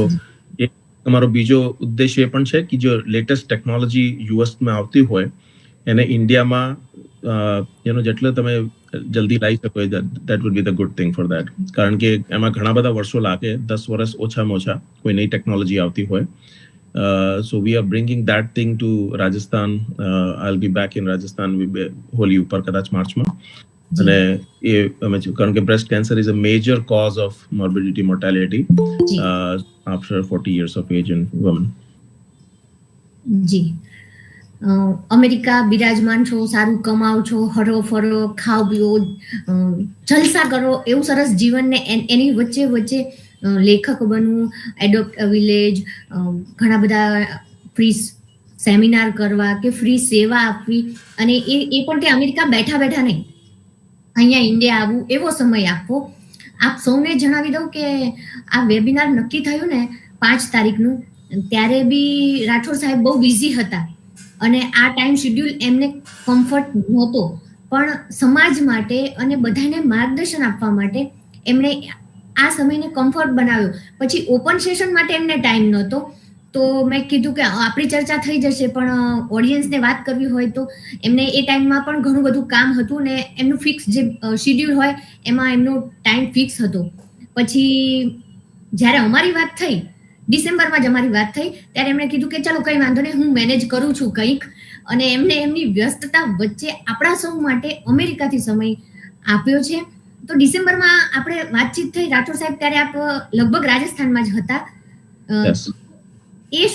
અમારો બીજો ઉદ્દેશ્ય એ પણ છે કે જો લેટેસ્ટ ટેકનોલોજી યુએસમાં આવતી હોય એને ઇન્ડિયામાં જેટલો તમે જલ્દી લાવી શકો, that would be the good thing for that. કારણ કે એમાં ઘણા બધા વર્ષો લાગે, 10 વર્ષ ઓછામાં ઓછા કોઈ નવી ટેકનોલોજી આવતી હોય. So we are bringing that thing to Rajasthan. I'll be back in Rajasthan Holi ઉપર કદાચ માર્ચમાં. અને એ કારણ કે breast cancer is a major cause of morbidity mortality after 40 years of age in women. જી. અમેરિકા બિરાજમાન છો, સારું કમાવ છો, હરો ફરો, ખાઓ પીઓ, જલસા કરો, એવું સરસ જીવનને એની વચ્ચે લેખક બનવું, એડોપ્ટ અ વિલેજ, ઘણા બધા ફ્રી સેમિનાર કરવા કે ફ્રી સેવા આપવી, અને એ પણ કે અમેરિકા બેઠા નહીં, અહીંયા ઇન્ડિયા આવવું, એવો સમય આપવો. આપ સૌને જણાવી દઉં કે આ વેબિનાર નક્કી થયું ને 5 તારીખનું, ત્યારે બી રાઠોડ સાહેબ બહુ બિઝી હતા, અને આ ટાઈમ શેડ્યુલ એમને કમ્ફર્ટ નહોતો, પણ સમાજ માટે અને બધાને માર્ગદર્શન આપવા માટે એમણે આ સમયને કમ્ફર્ટ બનાવ્યો. પછી ઓપન સેશન માટે એમને ટાઈમ નહોતો, તો મેં કીધું કે આપણી ચર્ચા થઈ જશે, પણ ઓડિયન્સને વાત કરવી હોય તો એમને એ ટાઈમમાં પણ ઘણું બધું કામ હતું, ને એમનું ફિક્સ જે શેડ્યુલ હોય એમાં એમનો ટાઈમ ફિક્સ હતો. પછી જ્યારે અમારી વાત થઈ, ડિસેમ્બરમાં જ અમારી વાત થઈ, ત્યારે એમણે કીધું કે ચલો કંઈ વાંધો નહીં, હું મેનેજ કરું છું કંઈક. અને એમને એમની વ્યસ્તતા વચ્ચે આપણા સૌ માટે અમેરિકાથી સમય આપ્યો છે. તો ડિસેમ્બરમાં આપણે વાતચીત થઈ રાઠોડ સાહેબ, ત્યારે આપ લગભગ રાજસ્થાનમાં જ હતા. એ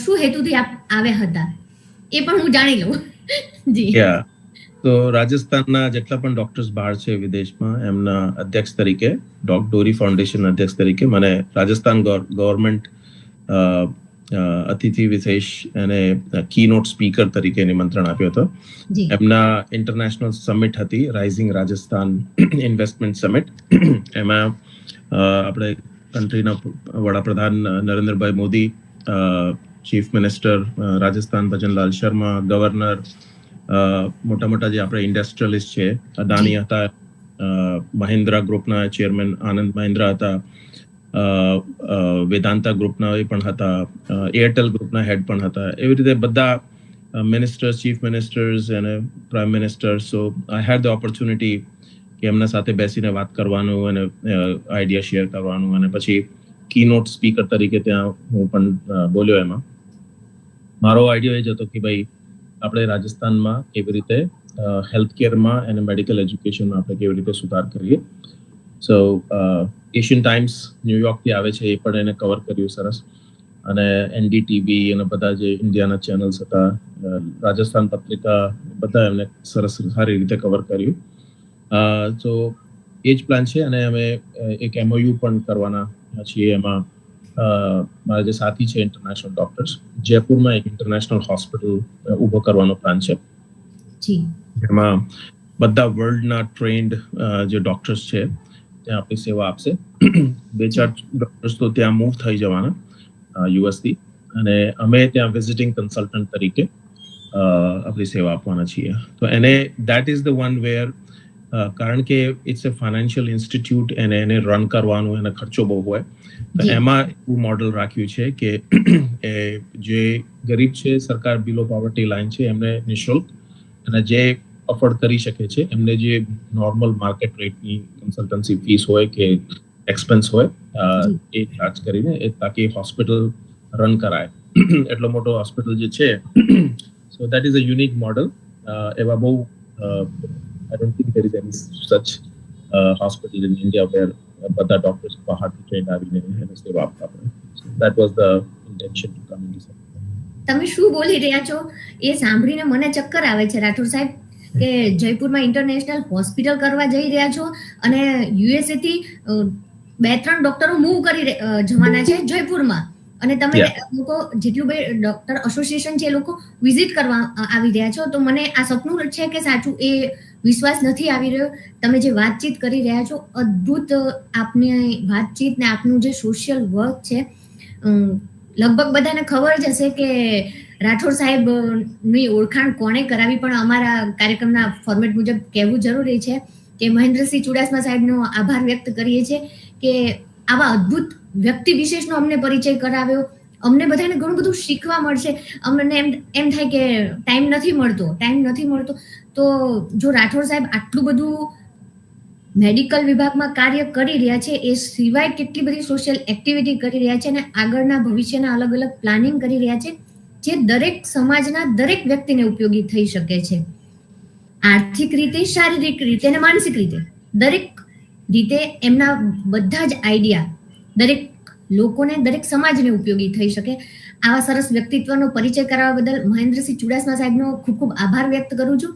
શું હેતુથી આપ આવ્યા હતા એ પણ હું જાણી લઉં. જી. તો રાજસ્થાનના જેટલા પણ ડોક્ટર્સ બહાર છે વિદેશમાં એમના અધ્યક્ષ તરીકે ડોરી ફાઉન્ડેશન અધ્યક્ષ તરીકે મને રાજસ્થાન ગવર્મેન્ટ અતિથિ વિશેષ અને કીનોટ સ્પીકર તરીકે નિમંત્રણ આપ્યો હતો. એમના ઇન્ટરનેશનલ સમિટ હતી રાઇઝિંગ રાજસ્થાન ઇન્વેસ્ટમેન્ટ સમિટ. એમાં આપણે કન્ટ્રીના વડાપ્રધાન Narendrabhai Modi, chief minister Rajasthan Bhajanlal Sharma, governor, મોટા મોટા જે આપણે ઇન્ડસ્ટ્રીયલિસ્ટ છે, અદાણી હતા, મહિન્દ્રા ગ્રુપના ચેરમેન આનંદ મહિન્દ્રા હતા, વેદાંતા ગ્રુપના એ પણ હતા, એરટેલ ગ્રુપના હેડ પણ હતા. એવી રીતે બધા મિનિસ્ટર્સ, ચીફ મિનિસ્ટર્સ અને prime minister. So I had the opportunity કે એમના સાથે બેસીને વાત કરવાનું અને આઈડિયા શેર કરવાનું. અને પછી કીનોટ સ્પીકર તરીકે ત્યાં હું પણ બોલ્યો. એમાં મારો આઈડિયા એ જ હતો કે ભાઈ આપણે રાજસ્થાનમાં કેવી રીતે હેલ્થ કેરમાં અને મેડિકલ એજ્યુકેશનમાં આપણે કેવી રીતે સુધાર કરીએ. સો એશિયન ટાઈમ્સ ન્યુયોર્કથી આવે છે, એ પણ એને કવર કર્યું સરસ. અને એનડીટીવી અને બધા જે ઇન્ડિયાના ચેનલ્સ હતા, રાજસ્થાન પત્રિકા, બધા એમને સરસ સારી રીતે કવર કર્યું. તો એ જ પ્લાન છે. અને અમે એક MOU પણ કરવાના છીએ. એમાં મારા જે સાથી છે ઇન્ટરનેશનલ ડોક્ટર્સ, જયપુરમાં એક ઇન્ટરનેશનલ હોસ્પિટલ ઊભો કરવાનો પ્લાન છે. જેમાં બધા વર્લ્ડના ટ્રેન્ડ જે ડોક્ટર્સ છે ત્યાં આપણી સેવા આપશે. 2-4 ડોક્ટર્સ તો ત્યાં મૂવ થઈ જવાના યુએસથી, અને અમે ત્યાં વિઝિટિંગ કન્સલ્ટન્ટ તરીકે આપણી સેવા આપવાના છીએ. તો એને that is the one where, કારણ કે ઇટ્સ એ ફાઇનાન્શિયલ ઇન્સ્ટિટ્યૂટ અને એને રન કરવાનું એને ખર્ચો બહુ હોય. તો એમાં એવું મોડલ રાખ્યું છે કે જે ગરીબ છે, સરકાર બિલો પોવર્ટી લાઇન છે, એમને નિઃશુલ્ક, અને જે અફોર્ડ કરી શકે છે એમને જે નોર્મલ માર્કેટ રેટની કન્સલ્ટન્સી ફીસ હોય કે એક્સપેન્સ હોય એ ચાર્જ કરીને તાકી હોસ્પિટલ રન કરાય. એટલો મોટો હોસ્પિટલ જે છે. So that is a unique model. એવા બહુ I don't think there is any such hospital in India where બધા ડોક્ટર્સ બહારથી ટ્રેન આવીને એને સેવા આપતા હોય. So that was the intention to come in this. તમે શું બોલી રહ્યા છો એ સાંભળીને મને ચક્કર આવે છે રાઠોડ સાહેબ, કે જયપુરમાં ઇન્ટરનેશનલ હોસ્પિટલ કરવા જઈ રહ્યા છો અને USA થી 2-3 ડોક્ટરો મૂવ કરી જવાના છે જયપુરમાં, અને તમે લોકો જેટલું બે ડોક્ટર એસોસિએશન છે એ લોકો વિઝિટ કરવા આવી રહ્યા છો. તો મને આ સપનું છે કે સાચું એ વિશ્વાસ નથી આવી રહ્યો. તમે જે વાતચીત કરી રહ્યા છો, અદ્ભુત આપની વાતચીત ને આપનું જે સોશિયલ વર્ક છે. લગભગ બધાને ખબર જ હશે કે રાઠોડ સાહેબની ઓળખાણ કોણે કરાવી, પણ અમારા કાર્યક્રમના ફોર્મેટ મુજબ કહેવું જરૂરી છે કે મહેન્દ્રસિંહ ચુડાસમા સાહેબનો આભાર વ્યક્ત કરીએ છીએ કે આવા અદ્ભુત વ્યક્તિ વિશેષનો અમને પરિચય કરાવ્યો. અમને બધાને ઘણું બધું શીખવા મળશે. અમને એમ થાય કે ટાઈમ નથી મળતો. તો જો રાઠોડ સાહેબ આટલું બધું મેડિકલ વિભાગમાં કાર્ય કરી રહ્યા છે, એ સિવાય કેટલી બધી સોશિયલ એક્ટિવિટી કરી રહ્યા છે અને આગળના ભવિષ્યના અલગ અલગ પ્લાનિંગ કરી રહ્યા છે, જે દરેક સમાજના દરેક વ્યક્તિને ઉપયોગી થઈ શકે છે. આર્થિક રીતે, શારીરિક રીતે અને માનસિક રીતે, દરેક રીતે એમના બધા જ આઈડિયા દરેક લોકોને, દરેક સમાજને ઉપયોગી થઈ શકે. આવા સરસ વ્યક્તિત્વનો પરિચય કરાવવા બદલ મહેન્દ્રસિંહ ચુડાસમા સાહેબનો ખૂબ ખૂબ આભાર વ્યક્ત કરું છું.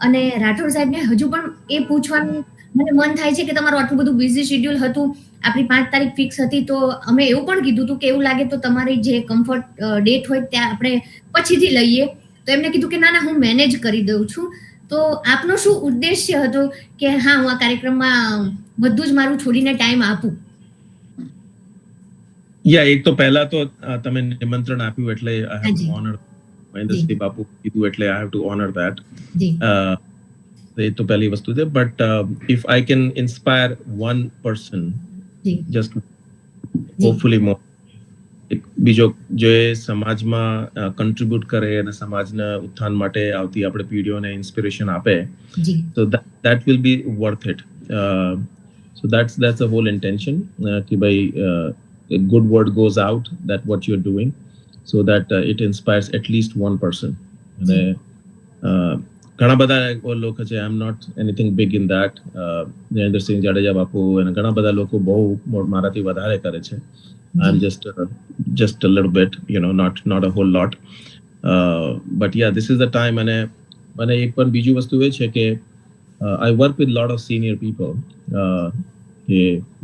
અને રાઠોડ સાહેબને હજુ પણ એ પૂછવાનું મને મન થાય છે કે તમારું આટલું બધું બિઝી શેડ્યુલ હતું, આપણી 5 તારીખ ફિક્સ હતી, તો અમે એવું પણ કીધું હતું કે એવું લાગે તો તમારી જે કમ્ફર્ટ ડેટ હોય ત્યાં આપણે પછીથી લઈએ. તો એમને કીધું કે ના હું મેનેજ કરી દઉં છું. તો આપનો શું ઉદ્દેશ્ય હતો કે હા હું આ કાર્યક્રમમાં બધું જ મારું છોડીને ટાઈમ આપું? એક તો પહેલા તો તમે નિમંત્રણ આપ્યું એટલે I have to honour. Mahendrasinh Bapu કીધું એટલે I have to honour that. એ તો પહેલી વસ્તુ છે. But if I can inspire one person, just hopefully more, બીજો જે સમાજમાં કન્ટ્રીબ્યુટ કરે અને સમાજના ઉત્થાન માટે આવતી આપણે પીઢીઓને ઇન્સ્પિરેશન આપે, so that will be worth it. So that's the whole intention, कि भाई a good word goes out that what you're doing, so that it inspires at least one person. અને ઘણા બધા લોકો છે, I am not anything big in that. Jayendrasinh Jadeja Bapu અને ઘણા બધા લોકો બહુ મારાથી વધારે કરે છે. I'm just a little bit, not a whole lot. But yeah, this is the time. અને અને એક પણ બીજું વસ્તુ એ છે કે I work with lot of senior people કે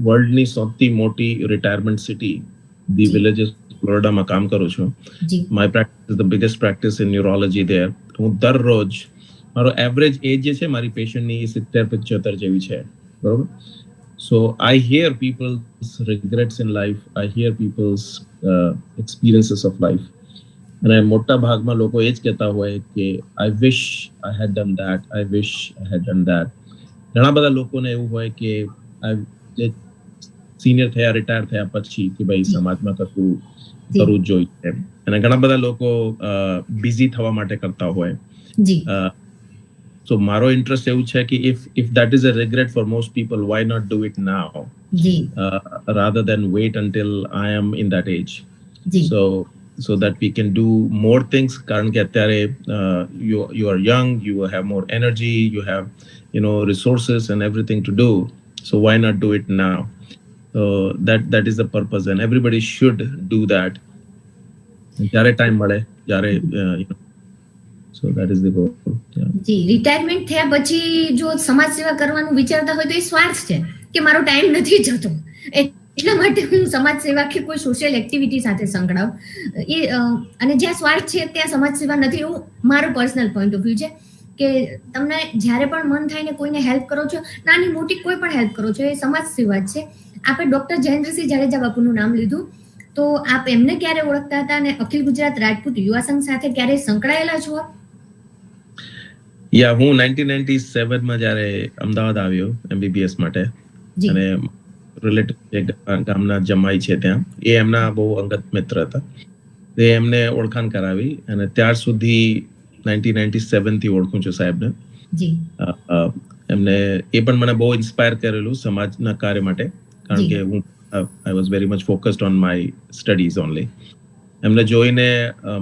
વર્લ્ડની સૌથી મોટી રિટાયરમેન્ટ સિટી ધી વિલેજીસ ફ્લોરિડામાં કામ કરું છું. My practice is the biggest practice in neurology there. હું દરરોજ મારો એવરેજ એજ જે છે મારી પેશન્ટની 70-75 જેવી છે, બરોબર. So I hear people's regrets in life. I hear people's experiences of life. અને મોટા ભાગમાં લોકો એ જ કહેતા હોય કે I wish I had done that. I wish I had done that. ઘણા બધા લોકોને એવું હોય કે જે સિનિયર થયા, રિટાયર થયા પછી કે ભાઈ સમાજમાં કશું કરવું જ જોઈએ. અને ઘણા બધા લોકો બિઝી થવા માટે કરતા હોય. So મારો ઇન્ટરેસ્ટ એવું છે કે if that is a regret for most people, why not do it now rather than wait until I am in that age. So that we can do more things. કારણ કે અત્યારે you are young, you have more energy, you have resources and everything to do. So why not do it now? So that is the purpose, and everybody should do that. જ્યારે ટાઈમ મળે જ્યારે So that is the goal. જી, રિટાયરમેન્ટ થયા પછી જો સમાજ સેવા કરવાનું વિચારતા હોય તો એ સ્વાર્થ છે કે મારો ટાઈમ નથી જતો, એટલા માટે હું સમાજ સેવા કે કોઈ સોશિયલ એક્ટિવિટી સાથે સંકળાવ. એ અને જ્યાં સ્વાર્થ છે ત્યાં સમાજ સેવા નથી, એવું મારો પર્સનલ પોઈન્ટ ઓફ વ્યૂ છે કે તમને જ્યારે પણ મન થાય ને કોઈને હેલ્પ કરો છો, નાની મોટી કોઈ પણ હેલ્પ કરો છો, એ સમાજ સેવા જ છે. આપણે ડોક્ટર જયેન્દ્રસિંહ જાડેજા બાપુનું નામ લીધું, તો આપ એમને ક્યારે ઓળખતા હતા અને અખિલ ગુજરાત રાજપૂત યુવા સંઘ સાથે ક્યારે સંકળાયેલા છો? હું 1997 માં જ્યારે અમદાવાદ આવ્યો MBBS માટે, અને રિલેટિવ ગામના જમાઈ છે ત્યાં, એ એમના બહુ અંગત મિત્ર હતા, તે એમને ઓળખાણ કરાવી, અને ત્યાર સુધી 1997 થી ઓળખું છું સાહેબને. એમને એ પણ મને બહુ ઇન્સ્પાયર કરેલું સમાજના કાર્ય માટે, કારણ કે હું I was very much focused on my studies only. એમને જોઈને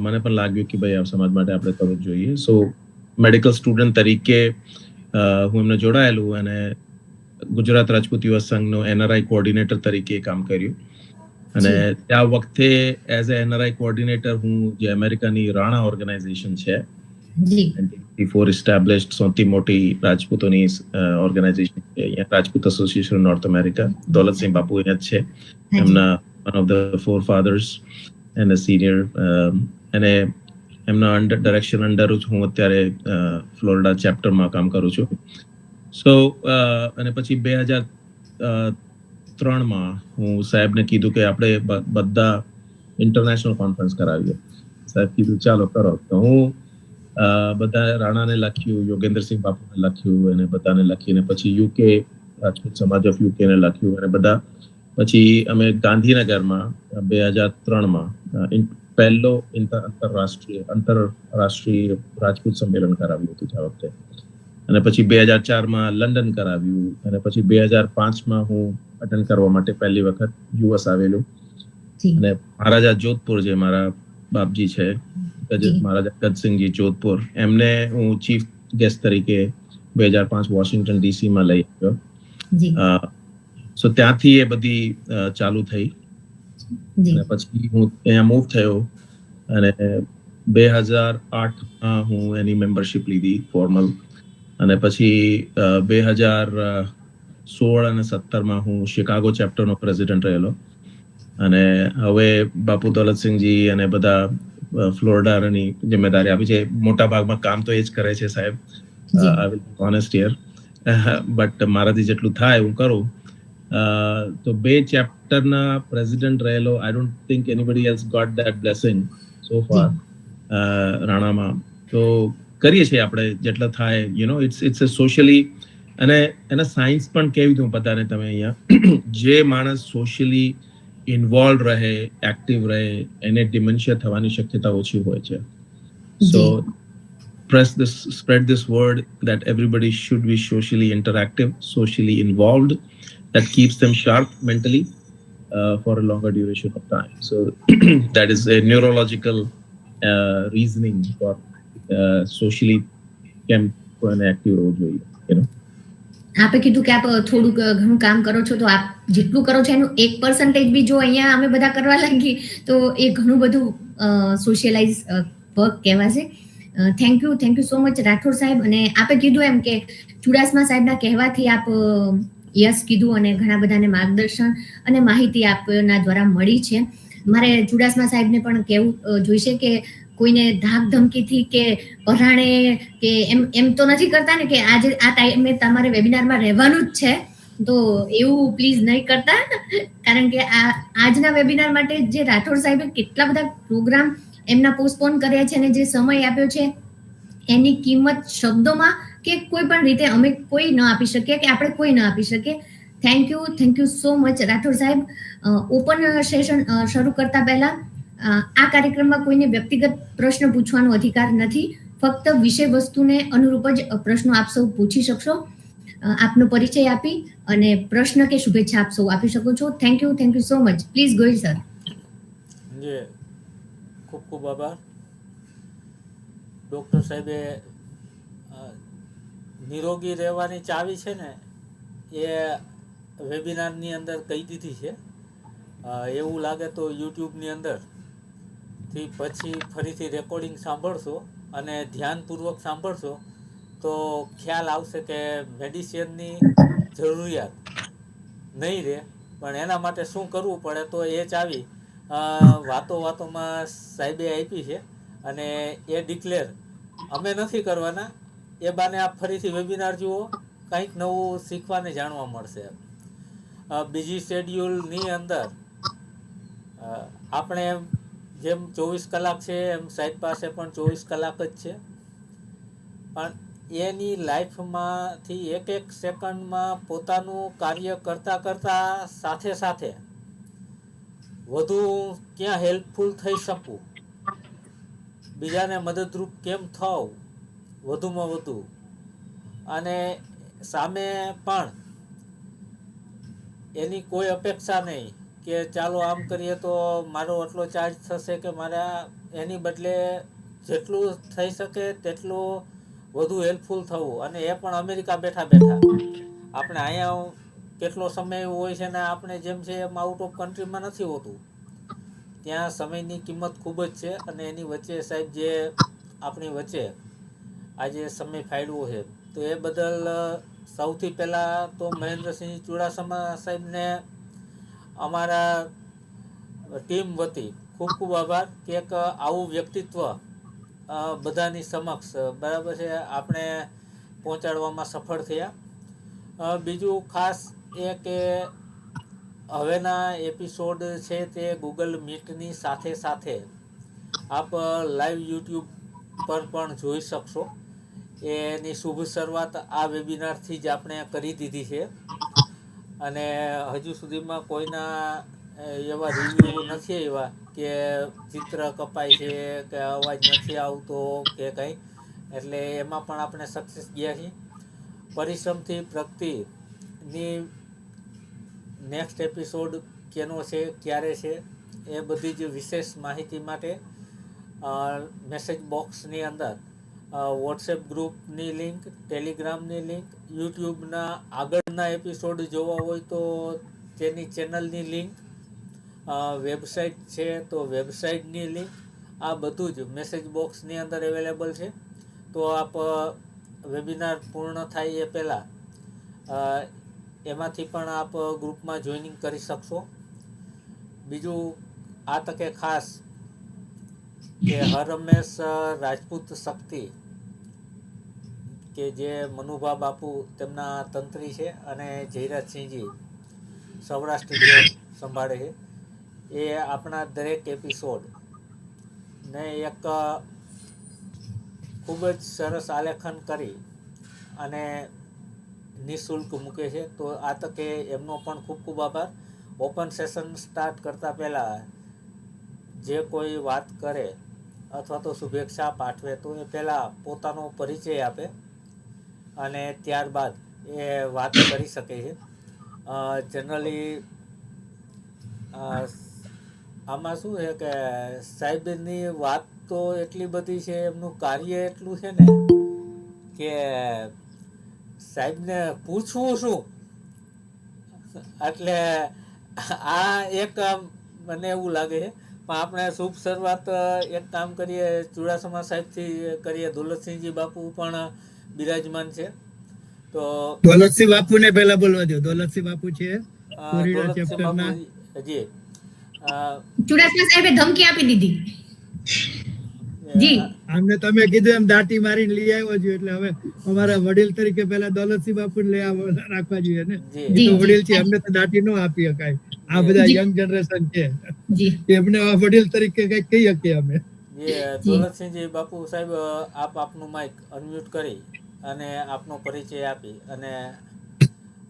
મને પણ લાગ્યું કે ભાઈ આ સમાજ માટે આપણે કરવું જોઈએ. સો મેડિકલ સ્ટુડન્ટ તરીકે હું એમને જોડાયેલું, અને ગુજરાત રાજપૂત યુવા સંઘનો NRI કોઓર્ડિનેટર તરીકે કામ કર્યું. અને ત્યાં વખતે એઝ અ NRI કોઓર્ડિનેટર હું જે અમેરિકાની રાણા ઓર્ગેનાઇઝેશન છે, 1984 એસ્ટાબ્લિશ્ડ સૌથી મોટી રાજપૂતોની ઓર્ગેનાઇઝેશન છે અહીંયા, Rajput association North America, Daulatsinh Bapu અહીંયા જ છે, એમના one of the four fathers and a senior. અને એમના ડાયરેક્શન અંડર જ હું અત્યારે ફ્લોરિડા ચેપ્ટરમાં કામ કરું છું. સો અને પછી 2003માં હું સાહેબને કીધું કે આપણે બધા ઇન્ટરનેશનલ કોન્ફરન્સ કરાવીએ. સાહેબ કીધું ચાલો કરો. તો હું બધા રાણાને લખ્યું, યોગેન્દ્રસિંહ બાપુને લખ્યું, અને બધાને લખીને પછી UK રાજપૂત સમાજ ઓફ UK ને લખ્યું, અને બધા પછી અમે ગાંધીનગરમાં 2003માં પહેલો આંતરરાષ્ટ્રીય રાજપૂત સંમેલન કરાવ્યું હતું આ વખતે. અને પછી 2004માં લંડન કરાવ્યું, અને પછી 2005માં હું અટેન્ડ કરવા માટે પહેલી વખત US આવેલું. અને મહારાજા જોધપુર, જે મારા બાપજી છે, મહારાજા ગજસિંહજી જોધપુર, એમને હું ચીફ ગેસ્ટ તરીકે 2005 વોશિંગ્ટન DC માં લઈ આવ્યો. સો ત્યાંથી એ બધી ચાલુ થઈ, અને પછી હું અહીંયા મૂવ થયો, અને 2008માં હું એની મેમ્બરશિપ લીધી ફોર્મલ, અને પછી 2016 અને 17માં હું શિકાગો ચેપ્ટરનો પ્રેસિડેન્ટ રહેલો. અને હવે બાપુ દોલતસિંહજી અને બધા ફ્લોરિડાની જિમ્મેદારી આપી છે. મોટા ભાગમાં કામ તો એ જ કરે છે સાહેબ, I will be honest here, but મારાથી જેટલું થાય હું કરું. તો 2 ચેપ્ટરના પ્રેસિડેન્ટ રહેલો. I don't think anybody else got that blessing so far રાણામાં. તો કરીએ છીએ આપણે જેટલા થાય, ઇટ્સ અ સોશિયલી, અને એના સાયન્સ પણ કેવી રીતે બતાને તમે અહીંયા, જે માણસ સોશિયલી ઇન્વોલ્વ રહે, એક્ટિવ રહે, એને ડિમેન્શિયા થવાની શક્યતા ઓછી હોય છે. સો spread this word that everybody should be socially interactive, socially involved. That keeps them sharp mentally for a longer duration of time. So that is a neurological reasoning for socially active role, આપે કીધું કે આપ થોડું ઘણું કામ કરો છો, તો આપ જેટલું કરો છો એનું 1% બી જો અહીંયા અમે બધા કરવા લાગીએ તો એ ઘણું બધું સોશિયલાઇઝ વર્ક કહેવાશે. Thank you so much Rathod સાહેબ. અને આપે કીધું એમ કે ચુડાસમા સાહેબના કહેવાથી આપ યસ કીધું અને ઘણા બધાને માર્ગદર્શન અને માહિતી આપના દ્વારા મળી છે. મારે ચુડાસમા સાહેબને પણ કહેવું જોઈશે કે કોઈને ધાક ધમકીથી કે પરાણે કે એમ તો નથી કરતા ને કે આજે આ ટાઈમે તમારે વેબિનારમાં રહેવાનું જ છે, તો એવું પ્લીઝ નહીં કરતા. કારણ કે આજના વેબિનાર માટે જે રાઠોડ સાહેબે કેટલા બધા પ્રોગ્રામ એમના પોસ્ટપોન કર્યા છે અને જે સમય આપ્યો છે એની કિંમત શબ્દોમાં કે કોઈ પણ રીતે અમે કોઈ ન આપી શકીએ કે આપણે કોઈ ન આપી શકીએ. Thank you so much Rathod saheb. Open session શરૂ કરતા પહેલા આ કાર્યક્રમમાં કોઈને વ્યક્તિગત પ્રશ્ન પૂછવાનો અધિકાર નથી. ફક્ત વિષય વસ્તુને અનુરૂપ જ પ્રશ્નો આપ સૌ પૂછી શકશો. આપનો પરિચય આપી અને પ્રશ્ન કે શુભેચ્છા આપ સૌ આપી શકો છો. Thank you so much. Please Gohil sir. જી, ખૂબ ખૂબ આભાર. ડૉક્ટર સાહેબે નિરોગી રહેવાની ચાવી છે ને એ વેબિનારની અંદર કહી દીધી છે. એવું લાગે તો યુટ્યુબની અંદરથી પછી ફરીથી રેકોર્ડિંગ સાંભળશો અને ધ્યાનપૂર્વક સાંભળશો તો ખ્યાલ આવશે કે મેડિસિનની જરૂરિયાત નહીં રહે. પણ એના માટે શું કરવું પડે તો એ ચાવી વાતોમાં સાહેબે આપી છે અને એ ડિક્લેર અમે નથી કરવાના. એ બાને આપ ફરીથી વેબિનાર જુઓ, કંઈક નવું શીખવાને જાણવા મળશે. બીજી શેડ્યુલની અંદર આપણે જેમ 24 કલાક છે એમ સાહેબ પાસે પણ 24 કલાક જ છે. પણ એની લાઈફમાંથી એક સેકન્ડમાં પોતાનું કાર્ય કરતાં સાથે વધુ ક્યાં હેલ્પફુલ થઈ શકું, બીજાને મદદરૂપ કેમ થાવ વધુમાં વધુ, અને સામે પણ એની કોઈ અપેક્ષા નહીં કે ચાલો આમ કરીએ તો મારો આટલો ચાર્જ થશે કે મારા, એની બદલે જેટલું થઈ શકે તેટલું વધુ હેલ્પફુલ થવું. અને એ પણ અમેરિકા બેઠા. આપણે અહીંયા કેટલો સમય હોય છે ને આપણે જેમ છે એમ આઉટ ઓફ કન્ટ્રીમાં નથી હોતું. ત્યાં સમયની કિંમત ખૂબ જ છે અને એની વચ્ચે સાહેબ જે આપણી વચ્ચે આજે સમય ફાળવ્યો છે તો એ બદલ સૌથી પહેલાં તો મહેન્દ્રસિંહ ચુડાસમા સાહેબને અમારા ટીમ વતી ખૂબ ખૂબ આભાર કે એક આવું વ્યક્તિત્વ બધાની સમક્ષ બરાબર છે આપણે પહોંચાડવામાં સફળ થયા. બીજું ખાસ એ કે હવેના એપિસોડ છે તે ગૂગલ મીટની સાથે આપ લાઈવ યુટ્યુબ પર પણ જોઈ શકશો. એની શુભ શરૂઆત આ વેબિનારથી જ આપણે કરી દીધી છે અને હજુ સુધીમાં કોઈના એવા રિવ્યૂ નથી આવ્યા કે ચિત્ર કપાય છે કે અવાજ નથી આવતો કે કંઈ. એટલે એમાં પણ આપણે સક્સેસ ગયા છીએ. પરિશ્રમથી પ્રગતિની નેક્સ્ટ એપિસોડ કેનો છે, ક્યારે છે, એ બધી જ વિશેષ માહિતી માટે મેસેજ બોક્સની અંદર વોટ્સએપ ગ્રુપની લિંક, ટેલિગ્રામની લિંક, યુટ્યુબના આગળના એપિસોડ જોવા હોય તો તેની ચેનલની લિંક, વેબસાઇટ છે તો વેબસાઇટની લિંક, આ બધું જ મેસેજ બોક્સની અંદર અવેલેબલ છે. તો આપ વેબિનાર પૂર્ણ થાય એ પહેલાં એમાંથી પણ આપ ગ્રુપમાં જોઈનિંગ કરી શકશો. બીજું આ તકે ખાસ કે હરમેશ રાજપૂત શક્તિ કે જે મનુભા બાપુ તેમના તંત્રી છે અને જયરાજસિંહજી સૌરાષ્ટ્ર સંભાળે છે, એ આપણા દરેક એપિસોડ ને એક ખૂબ જ સરસ આલેખન કરી અને નિઃશુલ્ક મૂકે છે. તો આ તકે એમનો પણ ખૂબ ખૂબ આભાર. ઓપન સેશન સ્ટાર્ટ કરતાં પહેલાં જે કોઈ વાત કરે અથવા તો શુભેચ્છા પાઠવે તો એ પહેલાં પોતાનો પરિચય આપે અને ત્યારબાદ એ વાત કરી શકે છે. જનરલી આમાં શું છે કે સાહેબની વાત તો એટલી બધી છે, એમનું કાર્ય એટલું છે ને કે સાહેબને પૂછવું શું. એટલે આ એક મને એવું લાગે છે પણ આપણે શુભ શરૂઆત એક કામ કરીએ, ચુડાસમા સાહેબથી કરીએ. દોલતસિંહજી બાપુ પણ બિરાજમાન છે. તો દોલતસિંહ બાપુને પહેલા બોલવા દો. દોલતસિંહ બાપુ છે કોરીડા દોલતસિંહ ચેપ્ટરના. બાપુ જી ચુડાસમા સાહેબે ધમકી આપી દીધી. જી આમને તમે કીધું એમ દાટી મારીને લઈ આવ્યો છું, એટલે હવે અમારા વડીલ તરીકે પહેલા દોલતસિંહ બાપુ રાખવા જોઈએ ને. જી એ તો વડીલ છે, અમને તો દાટી ન આપી શકાય. આ બધા યંગ જનરેશન છે, એમને વડીલ તરીકે કઈ કહી શકીએ અમે. દોલતસિંહજી બાપુ સાહેબ, આપ આપનું માઇક અનમ્યુટ કરી અને આપનો પરિચય આપી અને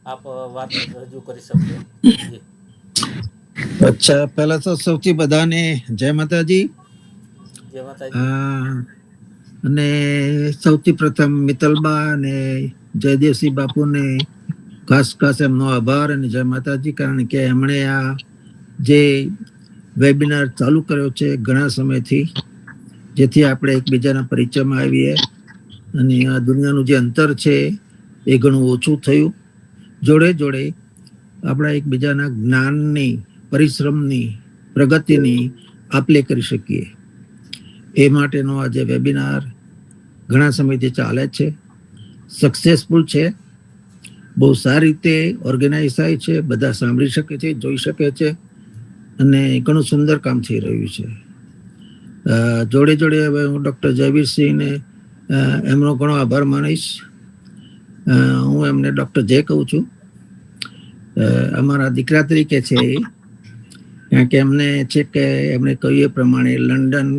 આપ વાત રજૂ કરી શકશો. જી અચ્છા, પહેલા તો સૌથી બધાને જય માતાજી. જય માતાજી. અને સૌથી પ્રથમ મિત્તલબા અને જયદેવસિંહ બાપુને ખાસ એમનો આભાર અને જય માતાજી, કારણ કે એમણે આ જે વેબિનાર ચાલુ કર્યો છે ઘણા સમયથી, જેથી આપણે એકબીજાના પરિચયમાં આવીએ અને આ દુનિયાનું જે અંતર છે એ ઘણું ઓછું થયું. જોડે જોડે આપણા એકબીજાના જ્ઞાનની, પરિશ્રમની, પ્રગતિની આપ-લે કરી શકીએ. એ માટેનો આ જે વેબિનાર ઘણા સમયથી ચાલે છે, સક્સેસફુલ છે, બહુ સારી રીતે ઓર્ગેનાઇઝ થાય છે, બધા સાંભળી શકે છે, જોઈ શકે છે અને ઘણું સુંદર કામ થઈ રહ્યું છે. જોડે જોડે હવે હું ડૉક્ટર જયવીરસિંહને એમનો ઘણો આભાર માનીશ. હું એમને ડૉક્ટર જય કહું છું. અમારા દીકરા તરીકે છે, કારણ કે એમને છે કે એમણે કહ્યું એ પ્રમાણે લંડન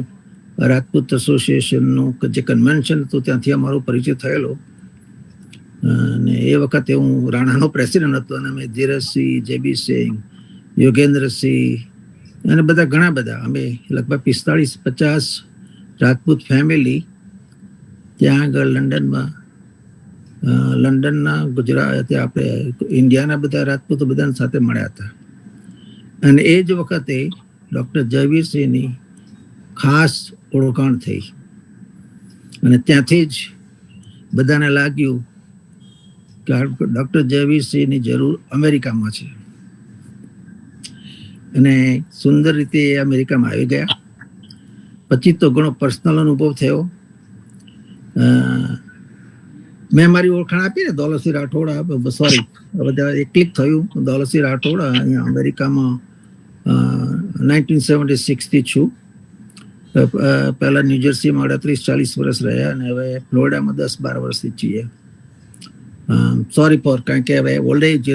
રાજપૂત એસોસિએશનનું જે કન્વેન્શન હતું ત્યાંથી અમારો પરિચય થયેલો. અને એ વખતે હું રાણાનો પ્રેસિડેન્ટ હતો અને અમે ધીરજસિંહ, જેબીસિંહ, યોગેન્દ્રસિંહ અને ઘણા બધા અમે લગભગ 45-50 રાજપૂત ફેમિલી ત્યાં આગળ લંડનના ગુજરાત, આપણે ઇન્ડિયાના બધા રાજપૂતો બધા સાથે મળ્યા હતા. અને એ જ વખતે ડૉક્ટર જયવીરસિંહની ખાસ ઓળખાણ થઈ અને ત્યાંથી જ બધાને લાગ્યું કે ડૉક્ટર જયવીરસિંહની જરૂર અમેરિકામાં છે અને સુંદર રીતે એ અમેરિકામાં આવી ગયા. પછી તો ઘણો પર્સનલ અનુભવ થયો. મેં મારી ઓળખાણ આપી ને, દોલતસિંહ રાઠોડ, સોરી એક ક્લિક થયું. દોલતસિંહ રાઠોડ અહીંયા અમેરિકામાં 1976 થી છું. પહેલા ન્યૂજર્સીમાં 38-40 વર્ષ રહ્યા અને હવે ફ્લોરિડામાં 10-12 વર્ષથી છીએ. સોરી ફોર, કારણ કે હવે ઓલ્ડ એજ,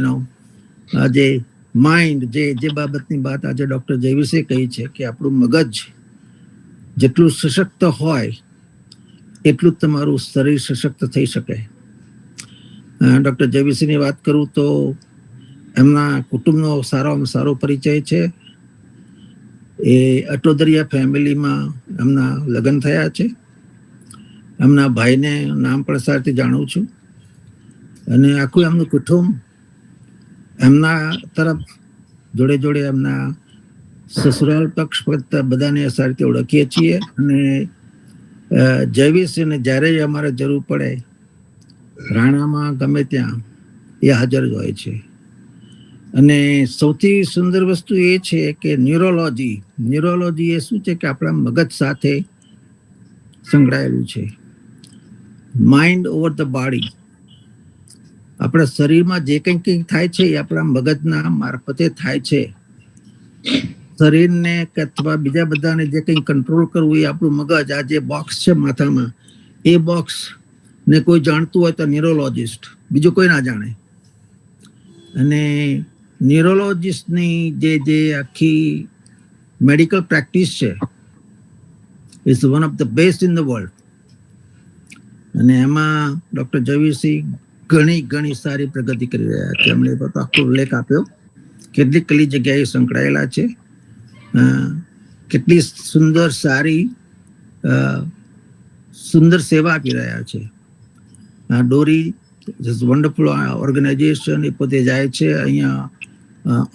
આજે માઇન્ડ જે બાબતની વાત આજે ડૉક્ટર જયવીરસિંહે કહી છે કે આપણું મગજ જેટલું સશક્ત હોય એટલું જ તમારું શરીર સશક્ત થઈ શકે. ડૉક્ટર જયવીરસિંહની વાત કરું તો એમના કુટુંબનો સારામાં સારો પરિચય છે. એ અટોદરિયા ફેમિલીમાં એમના લગ્ન થયા છે. એમના ભાઈને નામ પણ સારથી જાણું છું અને આખું એમનું કુટુંબ એમના તરફ, જોડે જોડે એમના સસુરાલ પક્ષ બધાને સારી રીતે ઓળખીએ છીએ. અને જયવીરસિંહને જ્યારે અમારે જરૂર પડે રાણામાં ગમે ત્યાં એ હાજર જ હોય છે. અને સૌથી સુંદર વસ્તુ એ છે કે ન્યુરોલોજી એ શું છે કે આપણા મગજ સાથે સંકળાયેલું છે. Mind over the body. આપણા શરીરમાં જે કંઈક થાય છે એ આપણા મગજના મારફતે થાય છે. શરીરને કે અથવા બીજા બધાને જે કંઈ કંટ્રોલ કરવું એ આપણું મગજ, આ જે બોક્સ છે માથામાં, એ બોક્સ ને કોઈ જાણતું હોય તો ન્યુરોલોજિસ્ટ, બીજું કોઈ ના જાણે. અને ન્યુરોલોજિસ્ટની જે આખી મેડિકલ પ્રેક્ટિસ છે is one of the best in the world. અને એમાં ડૉક્ટર જયવીરસિંહ ઘણી સારી પ્રગતિ કરી રહ્યા છે. એમણે આખો ઉલ્લેખ આપ્યો કેટલી જગ્યાએ સંકળાયેલા છે, કેટલી સુંદર સેવા આપી રહ્યા છે. ડોરી વન્ડરફુલ ઓર્ગેનાઇઝેશન, એ પોતે જાય છે અહીંયા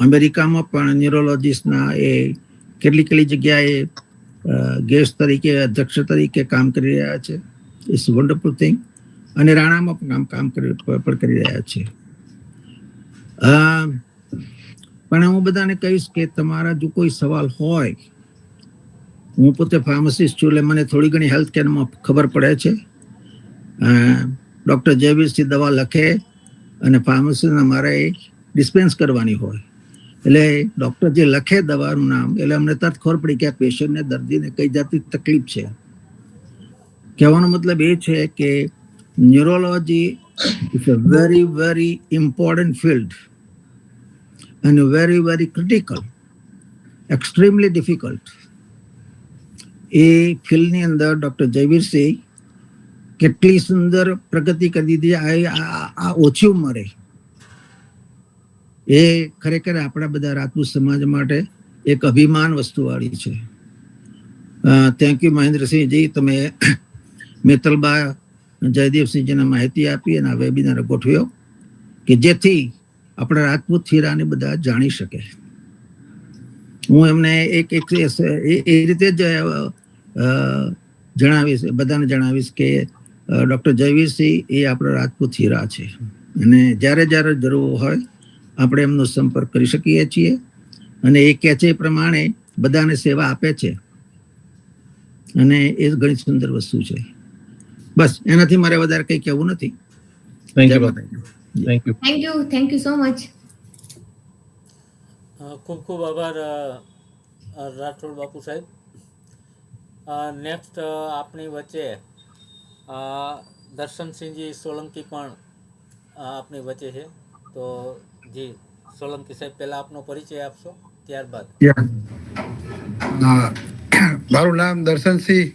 અમેરિકામાં પણ ન્યુરોલોજીસ્ટના એ કેટલી જગ્યાએ ગેસ્ટ તરીકે, અધ્યક્ષ તરીકે કામ કરી રહ્યા છે. It's wonderful thing. અને રાણામાં પણ કામ કરી રહ્યા છે. પણ હું બધાને કહીશ કે તમારા જો કોઈ સવાલ હોય હું પોતે ફાર્માસિસ્ટ છું, એટલે મને થોડી ઘણી હેલ્થ કેરમાં ખબર પડે છે. ડૉક્ટર જયવીરસિંહ દવા લખે અને ફાર્મસીના મારે ડિસ્પેન્સ કરવાની હોય, એટલે ડૉક્ટર જે લખે દવાનું નામ, એટલે અમને તરત ખબર પડી કે આ પેશન્ટને, દર્દીને કઈ જાતની તકલીફ છે. કહેવાનો મતલબ એ છે કે neurology is a very very important field and very very critical, extremely difficult. એ ફિલ્ડની અંદર ડૉક્ટર જયવીરસિંહ કેટલી સુંદર પ્રગતિ કરી દીધી આ ઓછી ઉંમરે. એ ખરેખર આપણા બધા રાજપૂત સમાજ માટે એક અભિમાન વસ્તુવાળી છે. થેન્ક યુ મહેન્દ્રસિંહજી, તમે મેતલબા જયદેવસિંહજીને માહિતી આપી અને આ વેબિનાર ગોઠવ્યો કે જેથી આપણા રાજપૂત હીરાને બધા જાણી શકે. હું એમને એક એ રીતે જ બધાને જણાવીશ કે ડૉક્ટર જયવીરસિંહ એ આપણા રાજપૂત હીરા છે અને જ્યારે જ્યારે જરૂર હોય આપણે એમનો સંપર્ક કરી શકીએ છીએ અને એ કહે છે એ પ્રમાણે બધાને સેવા આપે છે અને એ ઘણી સુંદર વસ્તુ છે. બસ એનાથી મારે વધારે કંઈ કહેવું નથી. Thank you so much. ખૂબ ખૂબ આભાર રાઠોડ બાપુ સાહેબ. નેક્સ્ટ આપણી વચ્ચે દર્શનસિંહજી સોલંકી પણ આપણી વચ્ચે છે. તો જી સોલંકી સાહેબ, પહેલા આપનો પરિચય આપશો, ત્યારબાદ. મારું નામ દર્શનસિંહ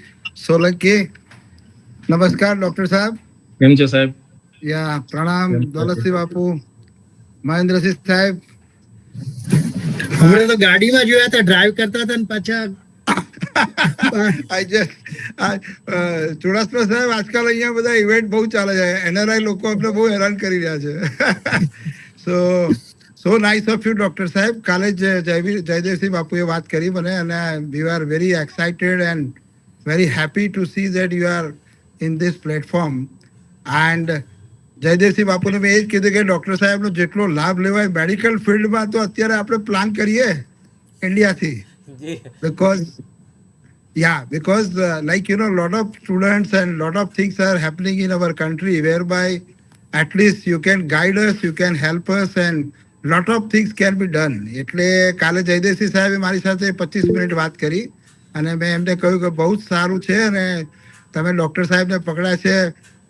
સોલંકી. નમસ્કાર ડોક્ટર સાહેબ. કેમ છો સાહેબ? યા પ્રણામ દોલતસિંહ બાપુ, મહેન્દ્રસિંહ સાહેબ. હમણાં તો ગાડીમાં જોયા હતા, ડ્રાઈવ કરતા હતા ને પાછા ચુડાસમા સાહેબ, આજકાલ અહીંયા બધા ઇવેન્ટ બહુ ચાલે છે. એનઆરઆઈ લોકો આપણે બહુ હેરાન કરી રહ્યા છે. સો નાઇસ ઓફ યુ ડોક્ટર સાહેબ. કાલે જ જયદેવસિંહ બાપુએ વાત કરી મને અને we are very excited and very happy to C that you are in this platform. And Jaydevsinh બાપુને મેં એ જ કીધું કે ડૉક્ટર સાહેબનો જેટલો લાભ લેવાય મેડિકલ ફિલ્ડમાં તો અત્યારે આપણે પ્લાન કરીએ ઇન્ડિયાથી. because like lot of students and lot of things are happening in our country whereby at least you can guide us, you can help us and lot of things can be done. એટલે કાલે જયદેવસિંહ સાહેબે મારી સાથે 25 મિનિટ વાત કરી અને મેં એમને કહ્યું કે બહુ જ સારું છે અને તમે ડૉક્ટર સાહેબને પકડ્યા છે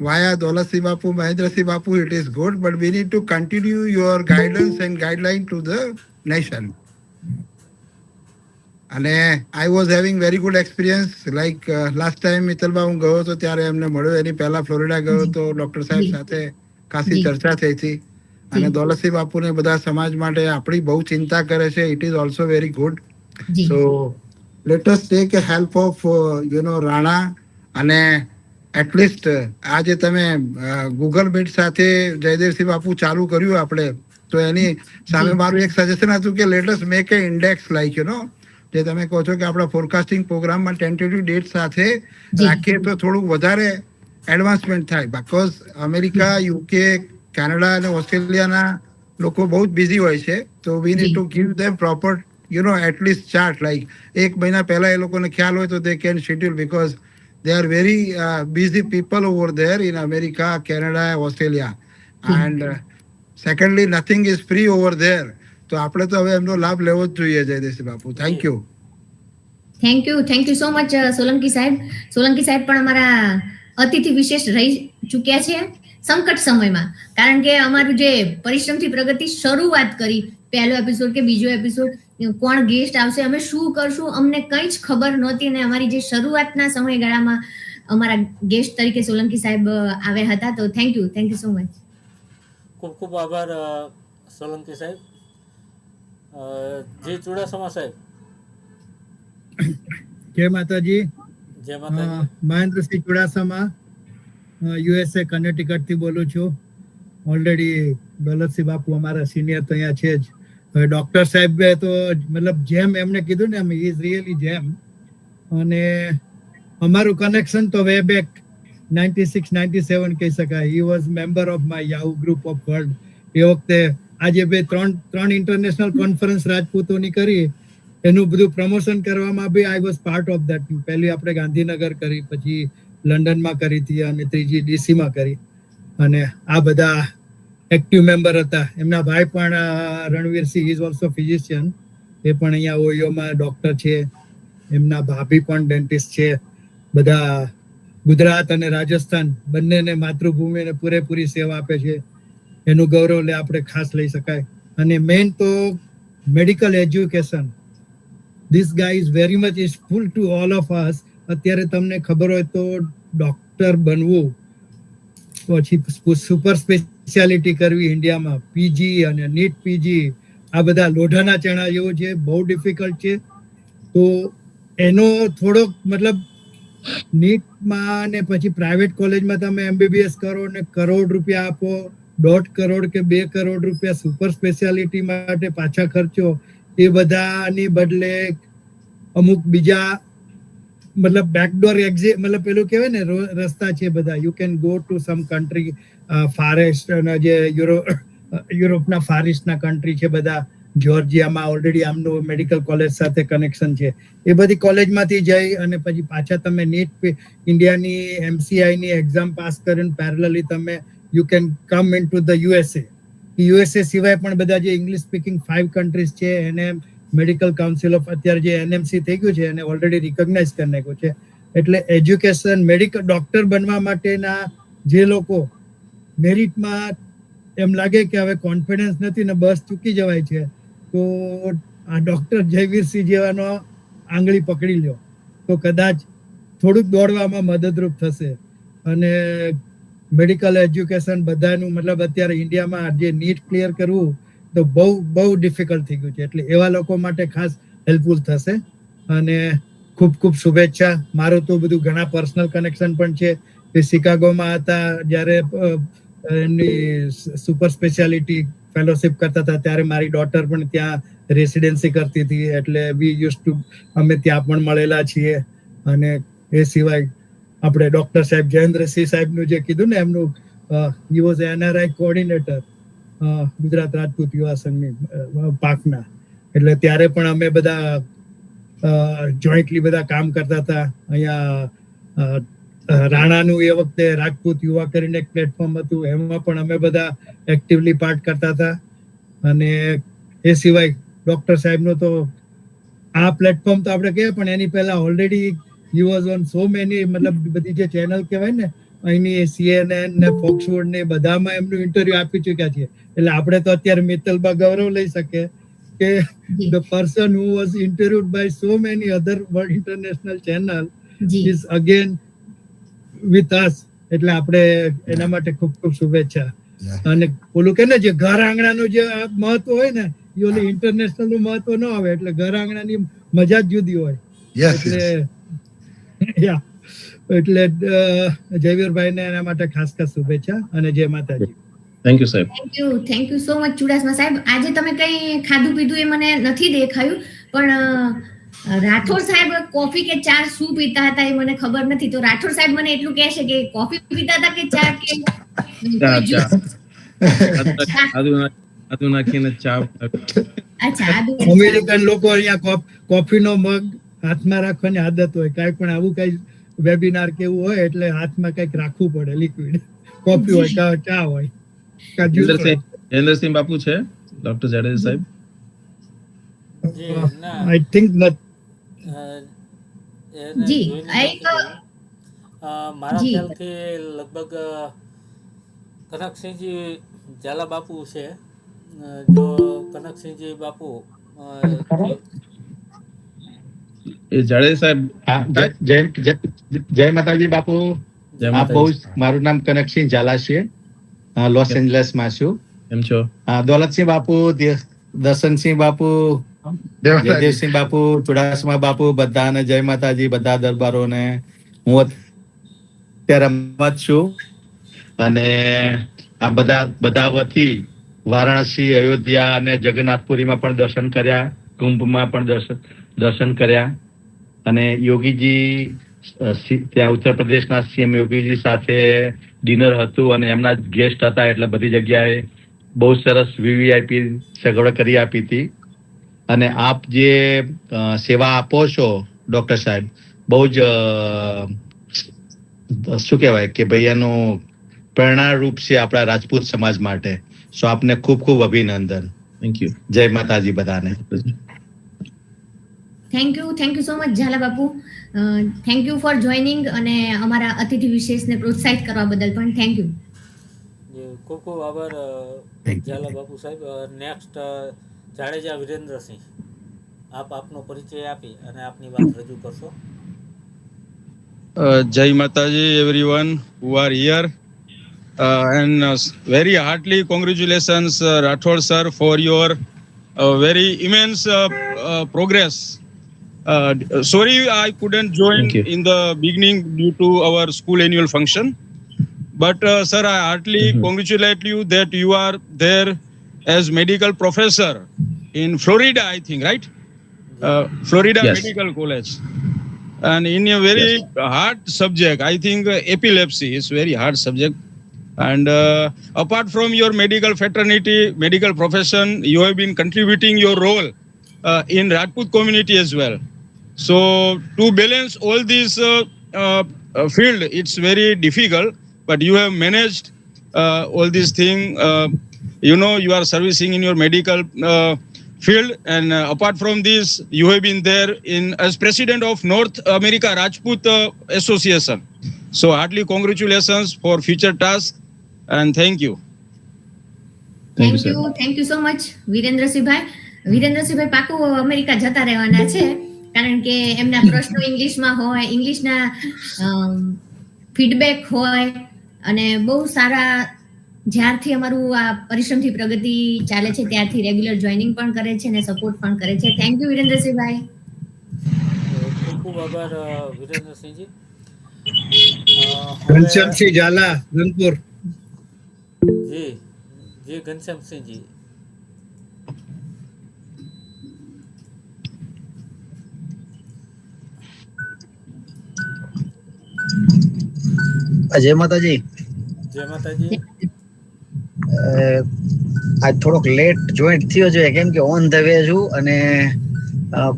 via Daulatsinh Bapu, Mahendra Singh Bapu. It is good, but we need to continue your guidance and guideline to the nation. અને I was having very good experience. Like last time Mittalba હું ગયો હતો ત્યારે એમને મળ્યો. એની પહેલા ફ્લોરિડા ગયો હતો, ડૉક્ટર સાહેબ સાથે ખાસી ચર્ચા થઈ હતી અને દોલતસિંહ બાપુને બધા સમાજ માટે આપણી બહુ ચિંતા કરે છે. It is also very good. So let us take a help of Rana અને એટલીસ્ટ આ જે તમે ગૂગલ મીટ સાથે જયદેવસિંહ બાપુ ચાલુ કર્યું આપણે, તો એની સામે મારું એક સજેશન હતું કે લેટ અસ મેક એ ઇન્ડેક્સ લાઈક જે તમે કહો છો કે આપણા ફોરકાસ્ટિંગ પ્રોગ્રામમાં ટેન્ટેટિવ ડેટ સાથે રાખીએ તો થોડુંક વધારે એડવાન્સમેન્ટ થાય. બીકોઝ અમેરિકા, યુકે, કેનેડા અને ઓસ્ટ્રેલિયાના લોકો બહુ જ બિઝી હોય છે. તો we need to give them proper at least chart. Like એક મહિના પહેલા એ લોકોને ખ્યાલ હોય તો they can schedule because they are very busy people over there in America, Canada, Australia. And secondly, nothing is free over there. તો આપણે તો હવે એમનો લાભ લેવો જ જોઈએ. જયદેવસિંહ બાપુ, thank you so much Solanki સાહેબ. સોલંકી સાહેબ પણ અમારા અતિથિ વિશેષ રહી ચૂક્યા છે સંકટ સમયમાં, કારણ કે અમારું જે પરિશ્રમથી પ્રગતિ શરૂઆત કરી, પહેલો એપિસોડ કે બીજો એપિસોડ, કોણ ગેસ્ટ આવશે, અમે શું કરશું, અમને કંઈ જ ખબર નહોતી અને અમારી જે શરૂઆતના સમયગાળામાં અમારા ગેસ્ટ તરીકે સોલંકી સાહેબ આવ્યા હતા. તો થેન્ક યુ સો મચ. ખૂબ ખૂબ આભાર સોલંકી સાહેબ. જી ચુડાસમા સાહેબ. જય માતાજી. જય માતાજી. મહેન્દ્રસિંહ ચુડાસમા, યુએસએ કર્ણાટક થી બોલું છું. ઓલરેડી દોલતસિંહ બાપુ અમારા સિનિયર તો અહીંયા છે જ. હવે ડોક્ટર સાહેબે તો મતલબ જેમ એમને કીધું ને, હી ઇઝ રિયલી જેમ. અને અમારું કનેક્શન તો વે બેક 96-97 કહી શકાય. He was member of my Yahoo group of world. એ વખતે આજે બે ત્રણ ઇન્ટરનેશનલ કોન્ફરન્સ રાજપૂતોની કરી એનું બધું પ્રમોશન કરવામાં બી I was part of that. પહેલી આપણે ગાંધીનગર કરી, પછી લંડનમાં કરી હતી અને ત્રીજી ડીસીમાં કરી. અને આ બધા એક્ટિવ મેમ્બર હતા. એમના ભાઈ પણ રણવીરસિંહ ઇઝ ઓલ્સો ફિઝિશિયન, એ પણ અહીંયા ઓયોમાં ડોક્ટર છે. એમના ભાભી પણ ડેન્ટિસ્ટ છે. બધા ગુજરાત અને રાજસ્થાન બંનેને માતૃભૂમિને પૂરેપૂરી સેવા આપે છે. એનું ગૌરવ આપણે ખાસ લઈ શકાય. અને મેઇન તો medical education, this guys is very much useful to all of us. અત્યારે તમને ખબર હોય તો ડોક્ટર બનવું, પછી સુપર સ્પેશિયાલિટી કરવી ઇન્ડિયામાં, પીજી અને નીટ પીજી, આ બધા લોઢાના ચણા જેવું છે, બહુ ડિફિકલ્ટ છે. તો એનો થોડોક મતલબ નીટમાં ને પછી પ્રાઇવેટ કોલેજમાં તમે MBBS કરો ને કરોડ રૂપિયા આપો, 1.5 કરોડ કે 2 કરોડ રૂપિયા સુપર સ્પેશિયાલિટી માટે પાછા ખર્ચો, એ બધાની બદલે અમુક બીજા મતલબ બેકડોર એક્ઝિટ, મતલબ પેલું કહેવાય ને રસ્તા છે બધા. You can go to some country, forest અને જે યુરોપના ફારેસ્ટના કન્ટ્રી છે બધા, જોર્જિયામાં ઓલરેડી આમનું મેડિકલ કોલેજ સાથે કનેક્શન છે. એ બધી કોલેજમાંથી જઈ અને પછી પાછા તમે નીટ ઇન્ડિયાની MCIની એક્ઝામ પાસ કરીને પેરેલલી તમે you can come in to the USA સિવાય પણ બધા જે ઇંગ્લિશ સ્પીકિંગ 5 કન્ટ્રીઝ છે એને મેડિકલ કાઉન્સિલ ઓફ અત્યારે જે NMC થઈ ગયું છે એને ઓલરેડી રિકોગ્નાઇઝ કરી નાખ્યું છે. એટલે એજ્યુકેશન, મેડિકલ ડોક્ટર બનવા માટેના જે લોકો મેરિટમાં એમ લાગે કે હવે કોન્ફિડન્સ નથી ને બસ ચૂકી જવાય છે, તો આ ડોક્ટર જયવીરસિંહ જેવાનો આંગળી પકડી લ્યો તો કદાચ થોડુંક દોડવામાં મદદરૂપ થશે. અને મેડિકલ એજ્યુકેશન બધાનું મતલબ અત્યારે ઇન્ડિયામાં જે નીટ ક્લિયર કરવું તો બહુ ડિફિકલ્ટ થઈ ગયું છે. એટલે એવા લોકો માટે ખાસ હેલ્પફુલ થશે. અને ખૂબ ખૂબ શુભેચ્છા. મારું તો બધું ઘણા પર્સનલ કનેક્શન પણ છે. એ શિકાગોમાં હતા જ્યારે એમની સુપર સ્પેશિયાલિટી ફેલોશિપ કરતા હતા ત્યારે મારી ડોટર પણ ત્યાં રેસિડેન્સી કરતી હતી. એટલે વી યુઝ ટુ, અમે ત્યાં પણ મળેલા છીએ. અને એ સિવાય આપણે ડોક્ટર સાહેબ જયેન્દ્રસિંહ સાહેબનું જે કીધું ને, એમનું he was NRI coordinator Gujarat Rajput યુવા સંઘની પાકના. એટલે ત્યારે પણ અમે બધા જોઈન્ટલી બધા કામ કરતા હતા. અહીંયા રાણાનું એ વખતે રાજપૂત યુવા કરીને એક પ્લેટફોર્મ હતું, એમાં પણ અમે બધા એક્ટિવલી પાર્ટ કરતા હતા. અને એ સિવાય ડોક્ટર સાહેબનો તો આ પ્લેટફોર્મ તો આપણે કહીએ, પણ એની પહેલા already he was on so many, મતલબ બધી જે ચેનલ કહેવાય ને અહીંની CNN ને ફોક્સવુડ ને બધામાં એમનું ઇન્ટરવ્યુ આપી ચૂક્યા છે. એટલે આપણે તો અત્યારે મિત્તલબા ગૌરવ લઈ શકીએ કે the person who was interviewed by so many other world international channel is again with us. એટલે આપણે એના માટે ખૂબ ખૂબ શુભેચ્છા. અને ઓલું કે ને જે ઘર આંગણાનું જે મહત્વ હોય ને, એ ઓલું ઇન્ટરનેશનલ નું મહત્વ ન આવે. એટલે ઘર આંગણાની મજા જ જુદી હોય. એટલે એટલે જયવીરભાઈ ને એના માટે ખાસ ખાસ શુભેચ્છા અને જય માતાજી. થેન્ક યુ સાહેબ. Thank you so much Chudasama સાહેબ. આજે તમે કઈ ખાધું પીધું એ મને નથી દેખાયું, પણ રાઠોડ સાહેબ કોફી કે ચા શું પીતા હતા એ મને ખબર નથી. તો રાઠોડ સાહેબ મને એટલું કહેશે કે કોફી પીતા હતા કે ચા કે આદુ નાખીને ચા. અચ્છા, અમેરિકન લોકો અહીંયા કોફીનો મગ હાથમાં રાખવાની આદત હોય. કાંઈ પણ આવું કઈ વેબિનાર કેવું હોય એટલે હાથમાં કઈક રાખવું પડે, લિક્વિડ. કોફી હોય કે ચા હોય. જયેન્દ્રસિંહ બાપુ છે ડોક્ટર જાડેજા સાહેબ? I think not. જી, મારા ખ્યાલથી લગભગ કનકસિંહજી ઝાલા બાપુ છે. જો કનકસિંહજી બાપુ એ જાડેજા સાહેબ. જય માતાજી બાપુ. મારું નામ કનકસિંહ ઝાલા છે, લોસ એન્જલસ માં છું. એમ છો? દોલતસિંહ બાપુ, દર્શનસિંહ બાપુ, જયદેવસિંહ બાપુ, ચુડાસમા બાપુ, બધાને જય માતાજી. બધા દરબારોને હું અત્યારે અમદાવાદ છું અને આ બધા વતી વારાણસી, અયોધ્યા અને જગન્નાથપુરીમાં પણ દર્શન કર્યા, કુંભમાં પણ દર્શન કર્યા. અને યોગીજી ત્યાં ઉત્તર પ્રદેશના CM યોગીજી સાથે ડિનર હતું અને એમના ગેસ્ટ હતા. એટલે બધી જગ્યાએ બહુ સરસ VVIP સગવડ કરી આપી હતી. અને આપ જે સેવા આપો છો ડોક્ટર સાહેબ, બહુ જ શું કહેવાય કે ભાઈ એનું પ્રેરણારૂપ છે આપણા રાજપૂત સમાજ માટે. સો આપને ખૂબ ખૂબ અભિનંદન. Thank you. જય માતાજી બધાને. Thank you so much Zala Bapu. Thank you for joining અને અમારા અતિથિ વિશેષને પ્રોત્સાહિત કરવા બદલ પણ થેન્ક યુ. ખૂબ ખૂબ આભાર ઝાલા બાપુ સાહેબ. નેક્સ્ટ જાડેજા વિરેન્દ્રસિંહ, આપ આપનો પરિચય આપી અને આપની વાત રજૂ કરશો. Jai Mataji, everyone who are here. And very heartily congratulations, Rathod sir, for your very immense progress. Sorry, I couldn't join in the beginning due to our school annual function. But sir, I heartily congratulate you that you are there as medical professor in Florida, I think, right? Florida Yes. Medical College. And in a very hard subject, I think epilepsy is very hard subject. And apart from your medical fraternity, medical profession, you have been contributing your role in Rajput community as well. So to balance all this field, it's very difficult, but you have managed all these things. You are servicing in your medical field, and apart from this, you have been there as president of North America Rajput Association. So heartily congratulations for future tasks, and thank you. Thank you so much Virendrasinhbhai પાકું અમેરિકા જતા રહેવાના છે, કારણ કે એમના પ્રશ્નો ઇંગ્લિશમાં હોય, ઇંગ્લિશના ફીડબેક હોય, અને બહુ સારા જ્યારથી અમારું આ પરિશ્રમથી પ્રગતિ ચાલે છે ત્યારથી રેગ્યુલર જોઈનિંગ પણ કરે છે અને સપોર્ટ પણ કરે છે. Thank you Virendrasinhbhai. ખૂબ ખૂબ આભાર વિરેન્દ્રસિંહજી. ઘનશ્યામસિંહ ઝાલા, રંગપુર. જી ઘનશ્યામસિંહજી. જય માતાજી. જય માતાજી. આજ થોડોક લેટ જોઈન્ટ થયો છે કેમ કે ઓન ધ વે છું, અને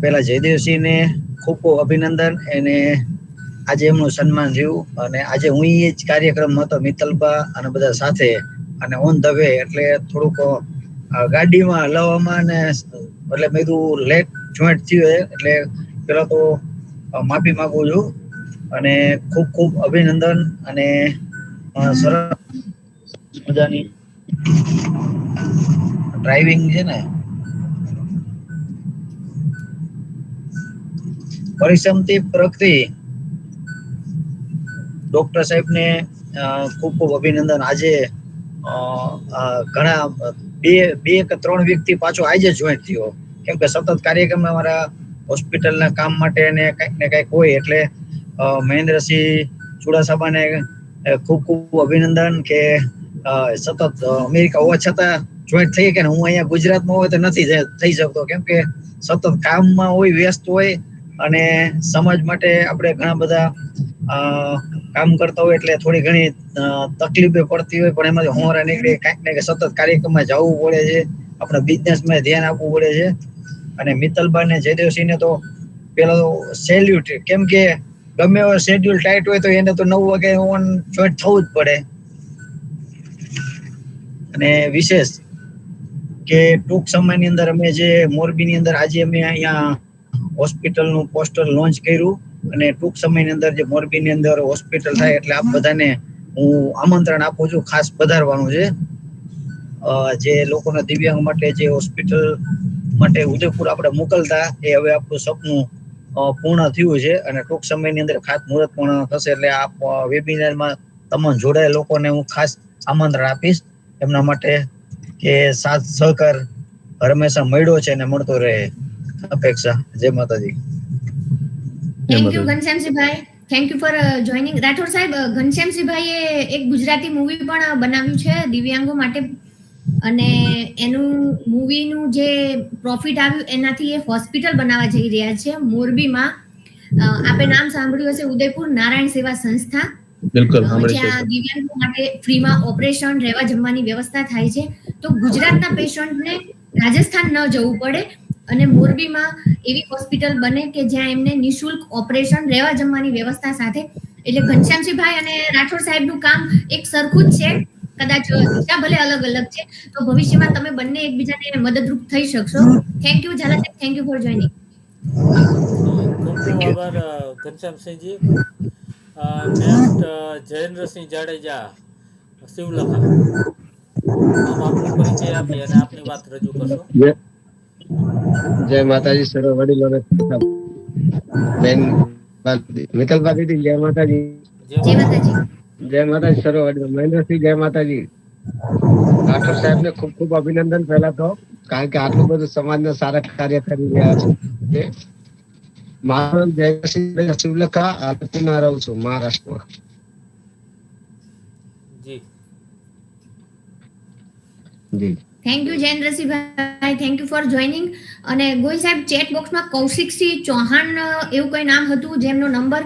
પેલા જયદેવસિંહ ને ખૂબ ખૂબ અભિનંદન. એને આજે એમનું સન્માન થયું, અને આજે હું એ જ કાર્યક્રમ હતો મિત્તલબા અને બધા સાથે, અને ઓન ધ વે એટલે થોડુંક ગાડીમાં હલાવવામાં ને એટલે મેં કીધું લેટ જોઈન્ટ થયું, એટલે પેલા તો માફી માંગુ છું, અને ખૂબ ખૂબ અભિનંદન. અને સરસ મજાની ડ્રાઇવિંગ છે ને, પરિશ્રમથી પ્રગતિ. ડોક્ટર સાહેબ ને ખૂબ ખૂબ અભિનંદન. આજે ઘણા બે કે ત્રણ વ્યક્તિ પાછો આજે જોઈન્ટ થયો, કેમ કે સતત કાર્યક્રમ અમારા હોસ્પિટલના કામ માટે ને કંઈક ને કંઈક હોય, એટલે મહેન્દ્રસિંહ ચુડાસમાને ખૂબ ખૂબ અભિનંદન કે સતત અમેરિકા હોવા છતાં જોઈન્ટ થઈ કે હું અહીંયા ગુજરાતમાં હોય તો નથી થઈ શકતો, કેમ કે સતત કામમાં હોય, વ્યસ્ત હોય, અને સમાજ માટે આપણે ઘણા બધા કામ કરતા હોય એટલે થોડી ઘણી તકલીફે પડતી હોય, પણ એમાંથી હોરા નીકળી કાંઈક ને કંઈક સતત કાર્યક્રમમાં જવું પડે છે, આપણા બિઝનેસમાં ધ્યાન આપવું પડે છે. અને મિત્તલબા ને જયદેવસિંહને તો પેલા તો સેલ્યુટ, કેમ કે ગમે એવો શેડ્યુલ ટાઈટ હોય તો એને તો 9 વાગે ઓન જોઈન્ટ થવું જ પડે. અને વિશેષ કે ટૂંક સમયની અંદર અમે જે મોરબીની અંદર આજે અમે અહીંયા હોસ્પિટલનું પોસ્ટર લોન્ચ કર્યું, અને ટૂંક સમયની અંદર જે મોરબીની અંદર હોસ્પિટલ થાય એટલે આપ બધાને હું આમંત્રણ આપું છું, ખાસ પધારવાનું છે. જે લોકોના દિવ્યાંગ માટે જે હોસ્પિટલ માટે ઉદયપુર આપણે મોકલતા, એ હવે આપણું સપનું પૂર્ણ થયું છે, અને ટૂંક સમયની અંદર ખાતમુહૂર્ત પણ થશે. એટલે આ વેબિનારમાં તમામ જોડાયેલા લોકોને હું ખાસ આમંત્રણ આપીશ, એમના માટે કે સાથ સહકાર હંમેશા મળ્યો છે અને મળતો રહે અપેક્ષા. જય માતાજી. Thank you Ghanshyamsinhbhai. Thank you for joining. Rathod saheb, ઘનશ્યામસિંહભાઈએ એક ગુજરાતી મૂવી પણ બનાવ્યું છે દિવ્યાંગો માટે, અને એનું મૂવીનું જે પ્રોફિટ આવ્યું એનાથી એ હોસ્પિટલ બનાવવા જઈ રહ્યા છે મોરબીમાં. આપે નામ સાંભળ્યું હશે, ઉદયપુર નારાયણ સેવા સંસ્થા. બિલકુલ. જ્યાં દિવ્યાંગો માટે ફ્રીમાં ઓપરેશન, રહેવા જમવાની વ્યવસ્થા થાય છે. તો ગુજરાતના પેશન્ટને રાજસ્થાન ન જવું પડે, અને મોરબીમાં એવી હોસ્પિટલ બને કે જ્યાં એમને નિઃશુલ્ક ઓપરેશન, રહેવા જમવાની વ્યવસ્થા સાથે, એટલે ઘનશ્યામસિંહભાઈ અને રાઠોડ સાહેબનું કામ એક સરખું જ છે, કદાચ દિશા ભલે અલગ અલગ છે, તો ભવિષ્યમાં તમે બંને એકબીજાને મદદરૂપ થઈ શકશો. થેન્ક યુ ઝાલા સાહેબ, થેન્ક યુ ફોર જોઈનિંગ. ખૂબ ખૂબ આભાર ઘનશ્યામસિંહજી. નેક્સ્ટ જયેન્દ્રસિંહ જાડેજા, શિવલખા. આપ આપનો પરિચય આપી અને આપની વાત રજૂ કરશો. જય માતાજી સર્વ વડીલોને, બેન મિત્તલબા દીદી જય માતાજી. જય માતાજી. જય માતાજી સર્વ વડીલો. મહેન્દ્રસિંહ જય માતાજી. રાઠોડ સાહેબ ને ખૂબ ખૂબ અભિનંદન પહેલા તો, કારણ કે આટલું બધું સમાજના સારા કાર્ય કરી રહ્યા છે. મારું જયસિંહ શિવલખા, આલપુરના રહું છું, મહારાષ્ટ્રમાં. જી જી thank you Jayendrasinhbhai, thank you for joining. અને ગોહિલ સાહેબ, ચેટ બોક્સમાં કૌશિકસિંહ ચૌહાણ એવું કોઈ નામ હતું જેમનો નંબર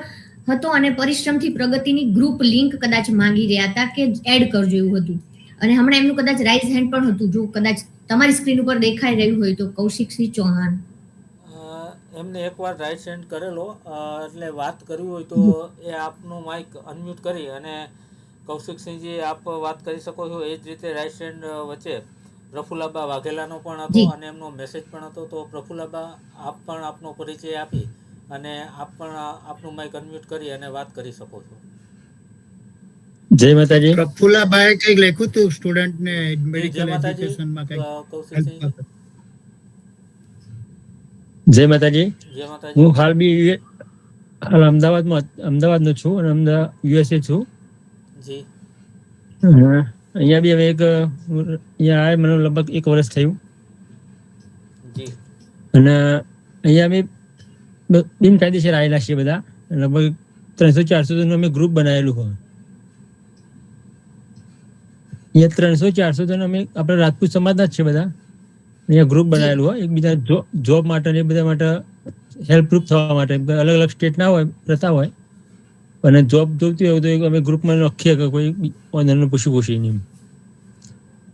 હતો અને પરિશ્રમથી પ્રગતિની ગ્રુપ લિંક કદાચ માંગી રહ્યા હતા કે એડ કરજો એવું હતું. અને હમણાં એમનું કદાચ રાઇઝ હેન્ડ પણ હતું, જો કદાચ તમારી સ્ક્રીન ઉપર દેખાઈ રહ્યું હોય તો. કૌશિકસિંહ ચૌહાણ એમને એકવાર રાઇટ હેન્ડ કરેલો, એટલે વાત કરવી હોય તો એ આપનું માઇક અનમ્યુટ કરી અને કૌશિકસિંહજી આપ વાત કરી શકો છો. એ જ રીતે રાઇટ હેન્ડ વચ્ચે પ્રફુલ્લાબા વાઘેલાનો પણ હતો અને એમનો મેસેજ પણ હતો. તો પ્રફુલ્લાબા, આપ પણ આપનો પરિચય આપી અને આપ પણ આપનું માઇક અનમ્યુટ કરી અને વાત કરી શકો છો. જય માતાજી. પ્રફુલ્લાભાઈ કંઈક લખ્યું હતું સ્ટુડન્ટ ને જય મેડિકલ માતાજી એજ્યુકેશનમાં કંઈક. કૌશિકસિંહજી. જય માતાજી. જય માતાજી. હું હાલ અમદાવાદનો છું અને યુએસએ છું. જી અહીંયા બી હવે અહીંયા આવે મને લગભગ 1 વર્ષ થયું. જી અને અહીંયા અમે બિનકાયદેસર આવેલા છીએ બધા, લગભગ 300-400 અમે ગ્રુપ બનાવેલું હોય. અહીંયા 300-400 જણ અમે આપણા રાજપૂત સમાજના જ છે બધા. અહીંયા ગ્રુપ બનાવેલું હોય એકબીજા જોબ માટે ને બધા માટે હેલ્પરૂપ થવા માટે. અલગ અલગ સ્ટેટના હોય, રહેતા હોય, અને જોબ જોઈતી હોય તો અમે ગ્રુપમાં લખીએ કે કોઈ પૂછી નહીં.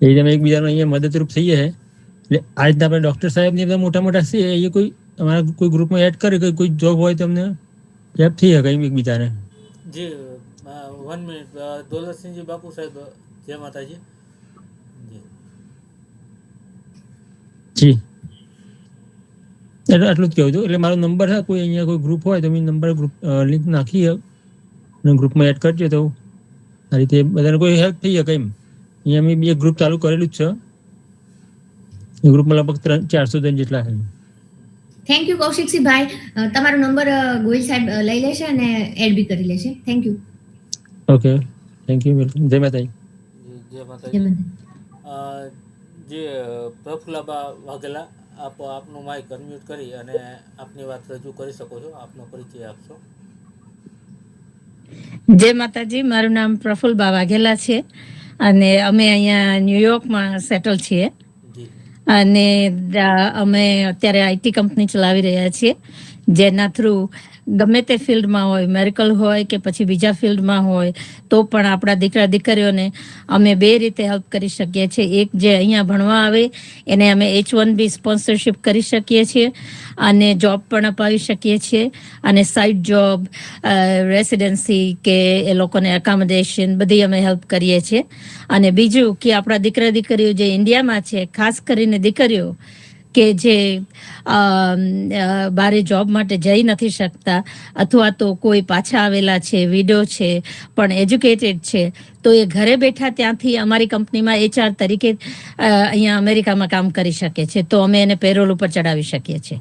એ રીતે અમે એકબીજાનો અહીંયા મદદરૂપ થઈએ. એટલે આ રીતના આપણે ડૉક્ટર સાહેબ ને બધા મોટા મોટા છે, એ કોઈ અમારા કોઈ ગ્રુપમાં એડ કરે કે કોઈ જોબ હોય તો અમને હેલ્પ થઈ શકે એકબીજાને. જી 1 મિનિટ. દોલતસિંહજી બાપુ સાહેબ, જય માતાજી. જી એટલે આટલું જ કહેવું હતું. એટલે મારો નંબર છે, કોઈ અહીંયા કોઈ ગ્રુપ હોય તો મેં નંબર ગ્રુપ લિંક નાખી અને ગ્રુપમાં એડ કરજો તો આ રીતે બધાને કોઈ હેલ્પ થઈ શકે એમ. અહીંયા મેં બી એક ગ્રુપ ચાલુ કરેલું જ છે. એ ગ્રુપમાં લગભગ 300-400 જણ જેટલા છે. Thank you Kaushiksinhbhai. તમારો નંબર ગોહિલ સાહેબ લઈ લેશે અને એડ બી કરી લેશે. Thank you. Okay, thank you. Welcome. જય માતાજી. જય માતાજી. જે પ્રફુલ્લાબા વાઘેલા, આપ આપનું માઇક અનમ્યુટ કરી અને આપની વાત રજૂ કરી શકો છો. આપનો પરિચય આપશો. જય માતાજી. મારું નામ પ્રફુલ્લબા વાઘેલા છે અને અમે અહીંયા ન્યુયોર્કમાં સેટલ છીએ. અને અમે અત્યારે આઈટી કંપની ચલાવી રહ્યા છીએ, જેના થ્રુ ગમે તે ફિલ્ડમાં હોય, મેડિકલ હોય કે પછી બીજા ફિલ્ડમાં હોય, તો પણ આપણા દીકરા દીકરીઓને અમે 2 રીતે હેલ્પ કરી શકીએ છીએ. એક, જે અહીંયા ભણવા આવે એને અમે H1B સ્પોન્સરશિપ કરી શકીએ છીએ અને જોબ પણ અપાવી શકીએ છીએ, અને સાઇડ જોબ, રેસિડેન્સી કે એ લોકોને એકોમોડેશન બધી અમે હેલ્પ કરીએ છીએ. અને બીજું કે આપણા દીકરા દીકરીઓ જે ઇન્ડિયામાં છે, ખાસ કરીને દીકરીઓ કે જે બારે જોબ માટે જઈ નથી શકતા અથવા તો કોઈ પાછા આવેલા છે, વિડો છે, પણ એજ્યુકેટેડ છે, તો એ ઘરે બેઠા ત્યાંથી અમારી કંપનીમાં HR તરીકે અહીંયા અમેરિકામાં કામ કરી શકે છે. તો અમે એને પેરોલ ઉપર ચડાવી શકીએ છીએ.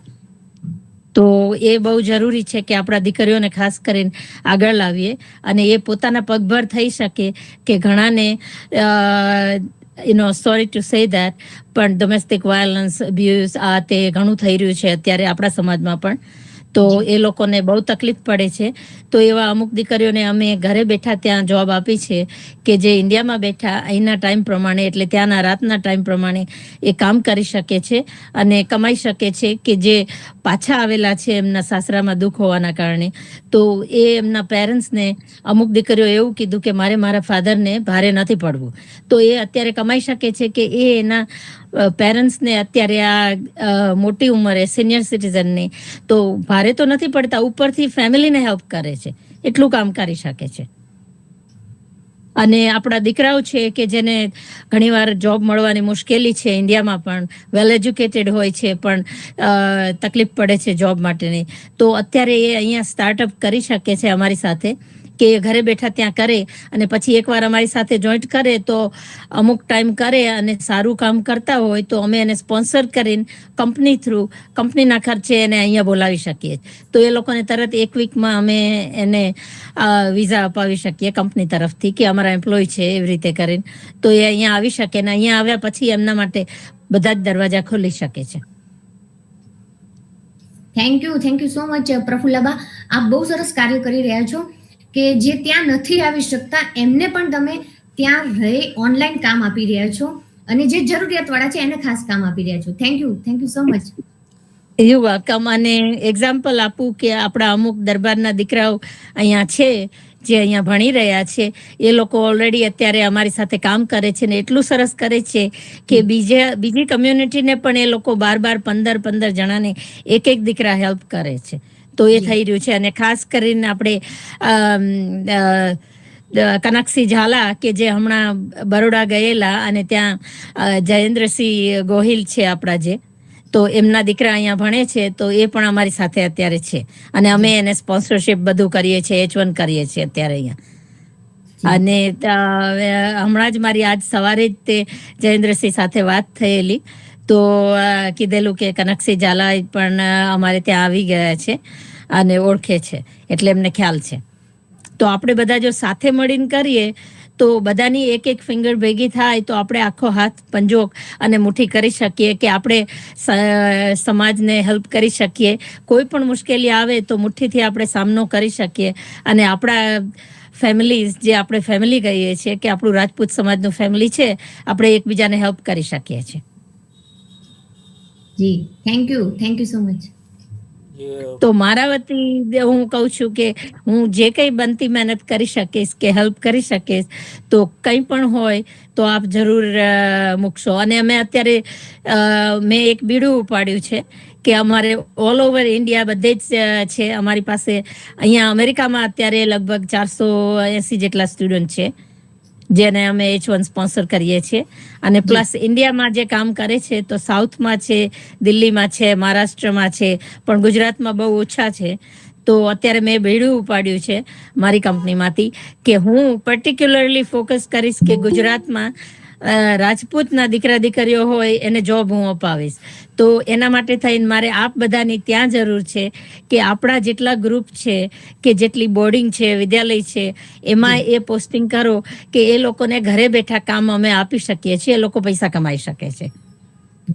તો એ બહુ જરૂરી છે કે આપણા દીકરીઓને ખાસ કરીને આગળ લાવીએ અને એ પોતાના પગભર થઈ શકે. કે ઘણાને સોરી ટુ સે ધેટ, પણ ડોમેસ્ટિક વાયલન્સ, અબ્યુઝ આ તે ઘણું થઈ રહ્યું છે અત્યારે આપણા સમાજમાં પણ. તો એ લોકોને બહુ તકલીફ પડે છે. તો એવા અમુક દીકરીઓને અમે ઘરે બેઠા ત્યાં જોબ આપી છે કે જે ઇન્ડિયામાં બેઠા અહીંના ટાઈમ પ્રમાણે, એટલે ત્યાંના રાતના ટાઈમ પ્રમાણે એ કામ કરી શકે છે અને કમાઈ શકે છે. કે જે પાછા આવેલા છે એમના સાસરામાં દુઃખ હોવાના કારણે, તો એ એમના પેરેન્ટ્સને, અમુક દીકરીઓ એવું કીધું કે મારે મારા ફાધરને ભારે નથી પડવું, તો એ અત્યારે કમાઈ શકે છે કે એ એના પેરેન્ટ્સને અત્યારે આ મોટી ઉંમરે સિનિયર સિટીઝનને તો ભારે તો નથી પડતા, ઉપરથી ફેમિલીને હેલ્પ કરે છે, એટલું કામ કરી શકે છે. અને આપણા દીકરાઓ છે કે જેને ઘણીવાર જોબ મળવાની મુશ્કેલી છે, ઇન્ડિયામાં પણ વેલ એજ્યુકેટેડ હોય છે પણ તકલીફ પડે છે જોબ માટેની, તો અત્યારે એ અહીંયા સ્ટાર્ટઅપ કરી શકે છે અમારી સાથે, કે ઘરે બેઠા ત્યાં કરે અને પછી એકવાર અમારી સાથે જોઈન્ટ કરે તો અમુક ટાઈમ કરે અને સારું કામ કરતા હોય તો અમે એને સ્પોન્સર કરીને કંપની થ્રુ, કંપનીના ખર્ચે એને અહીંયા બોલાવી શકીએ. તો એ લોકોને તરત એક વીકમાં અમે એને વિઝા અપાવી શકીએ કંપની તરફથી કે અમારા એમ્પ્લોય છે એવી રીતે કરીને, તો એ અહીંયા આવી શકે ને અહીંયા આવ્યા પછી એમના માટે બધા જ દરવાજા ખોલી શકે છે. Thank you so much Prafullaba. આપ બહુ સરસ કાર્ય કરી રહ્યા છો કે જે ત્યાં નથી આવી શકતા એમને પણ તમે ત્યાં રહી ઓનલાઈન કામ આપી રહ્યા છો અને જે જરૂરિયાતવાળા છે એને ખાસ કામ આપી રહ્યા છો. Thank you so much. You welcome. અને એક્ઝામ્પલ આપું કે આપણા અમુક દરબારના દીકરાઓ અહીંયા છે જે અહીંયા ભણી રહ્યા છે, એ લોકો ઓલરેડી અત્યારે અમારી સાથે કામ કરે છે ને એટલું સરસ કરે છે કે બીજી કમ્યુનિટીને પણ એ લોકો 12-15 જણાને એક દીકરા હેલ્પ કરે છે. તો એ થઈ રહ્યું છે. અને ખાસ કરીને આપણે કનકસિંહ ઝાલા કે જે હમણાં બરોડા ગયેલા અને ત્યાં જયેન્દ્રસિંહ ગોહિલ છે આપણા જે, તો એમના દીકરા અહીંયા ભણે છે તો એ પણ અમારી સાથે અત્યારે છે અને અમે એને સ્પોન્સરશિપ બધું કરીએ છીએ, H1 કરીએ છીએ અત્યારે અહીંયા. અને હમણાં જ મારી આજ સવારે જ તે જયેન્દ્રસિંહ સાથે વાત થયેલી તો કીધેલું કે કનકસિંહ ઝાલા પણ અમારે ત્યાં આવી ગયા છે અને ઓળખે છે એટલે એમને ખ્યાલ છે. તો આપણે બધા જો સાથે મળીને કરીએ તો બધાની એક ફિંગર ભેગી થાય તો આપણે આખો હાથ પંજો અને મુઠ્ઠી કરી શકીએ કે આપણે સમાજને હેલ્પ કરી શકીએ. કોઈ પણ મુશ્કેલી આવે તો મુઠ્ઠીથી આપણે સામનો કરી શકીએ અને આપણા ફેમિલીઝ જે આપણે ફેમિલી કહીએ છીએ કે આપણું રાજપૂત સમાજનું ફેમિલી છે, આપણે એકબીજાને હેલ્પ કરી શકીએ છીએ. જી થેન્ક યુ સો મચ. તો મારા વતી હું કહું છું કે હું જે કંઈ બનતી મહેનત કરી શકીશ કે હેલ્પ કરી શકીશ તો કંઈ પણ હોય તો આપ જરૂર મૂકશો. અને અમે અત્યારે મેં એક બીડું ઉપાડ્યું છે કે અમારે ઓલ ઓવર ઇન્ડિયા બધે જ છે અમારી પાસે. અહીંયા અમેરિકામાં અત્યારે લગભગ 480 જેટલા સ્ટુડન્ટ છે જેને અમે H1 સ્પોન્સર કરીએ છીએ અને પ્લસ ઇન્ડિયામાં જે કામ કરે છે તો સાઉથમાં છે, દિલ્હીમાં છે, મહારાષ્ટ્રમાં છે, પણ ગુજરાતમાં બહુ ઓછા છે. તો અત્યારે મેં બેડું ઉપાડ્યું છે મારી કંપનીમાંથી કે હું પર્ટિક્યુલરલી ફોકસ કરીશ કે ગુજરાતમાં રાજપૂતના દીકરા દીકરીઓ હોય એને જોબ હું અપાવીશ. તો એના માટે થઈને મારે આપ બધાની ત્યાં જરૂર છે કે આપણા જેટલા ગ્રુપ છે કે જેટલી બોર્ડિંગ છે, વિદ્યાલય છે, એમાં એ પોસ્ટિંગ કરો કે એ લોકોને ઘરે બેઠા કામ અમે આપી શકીએ છીએ, એ લોકો પૈસા કમાઈ શકે છે.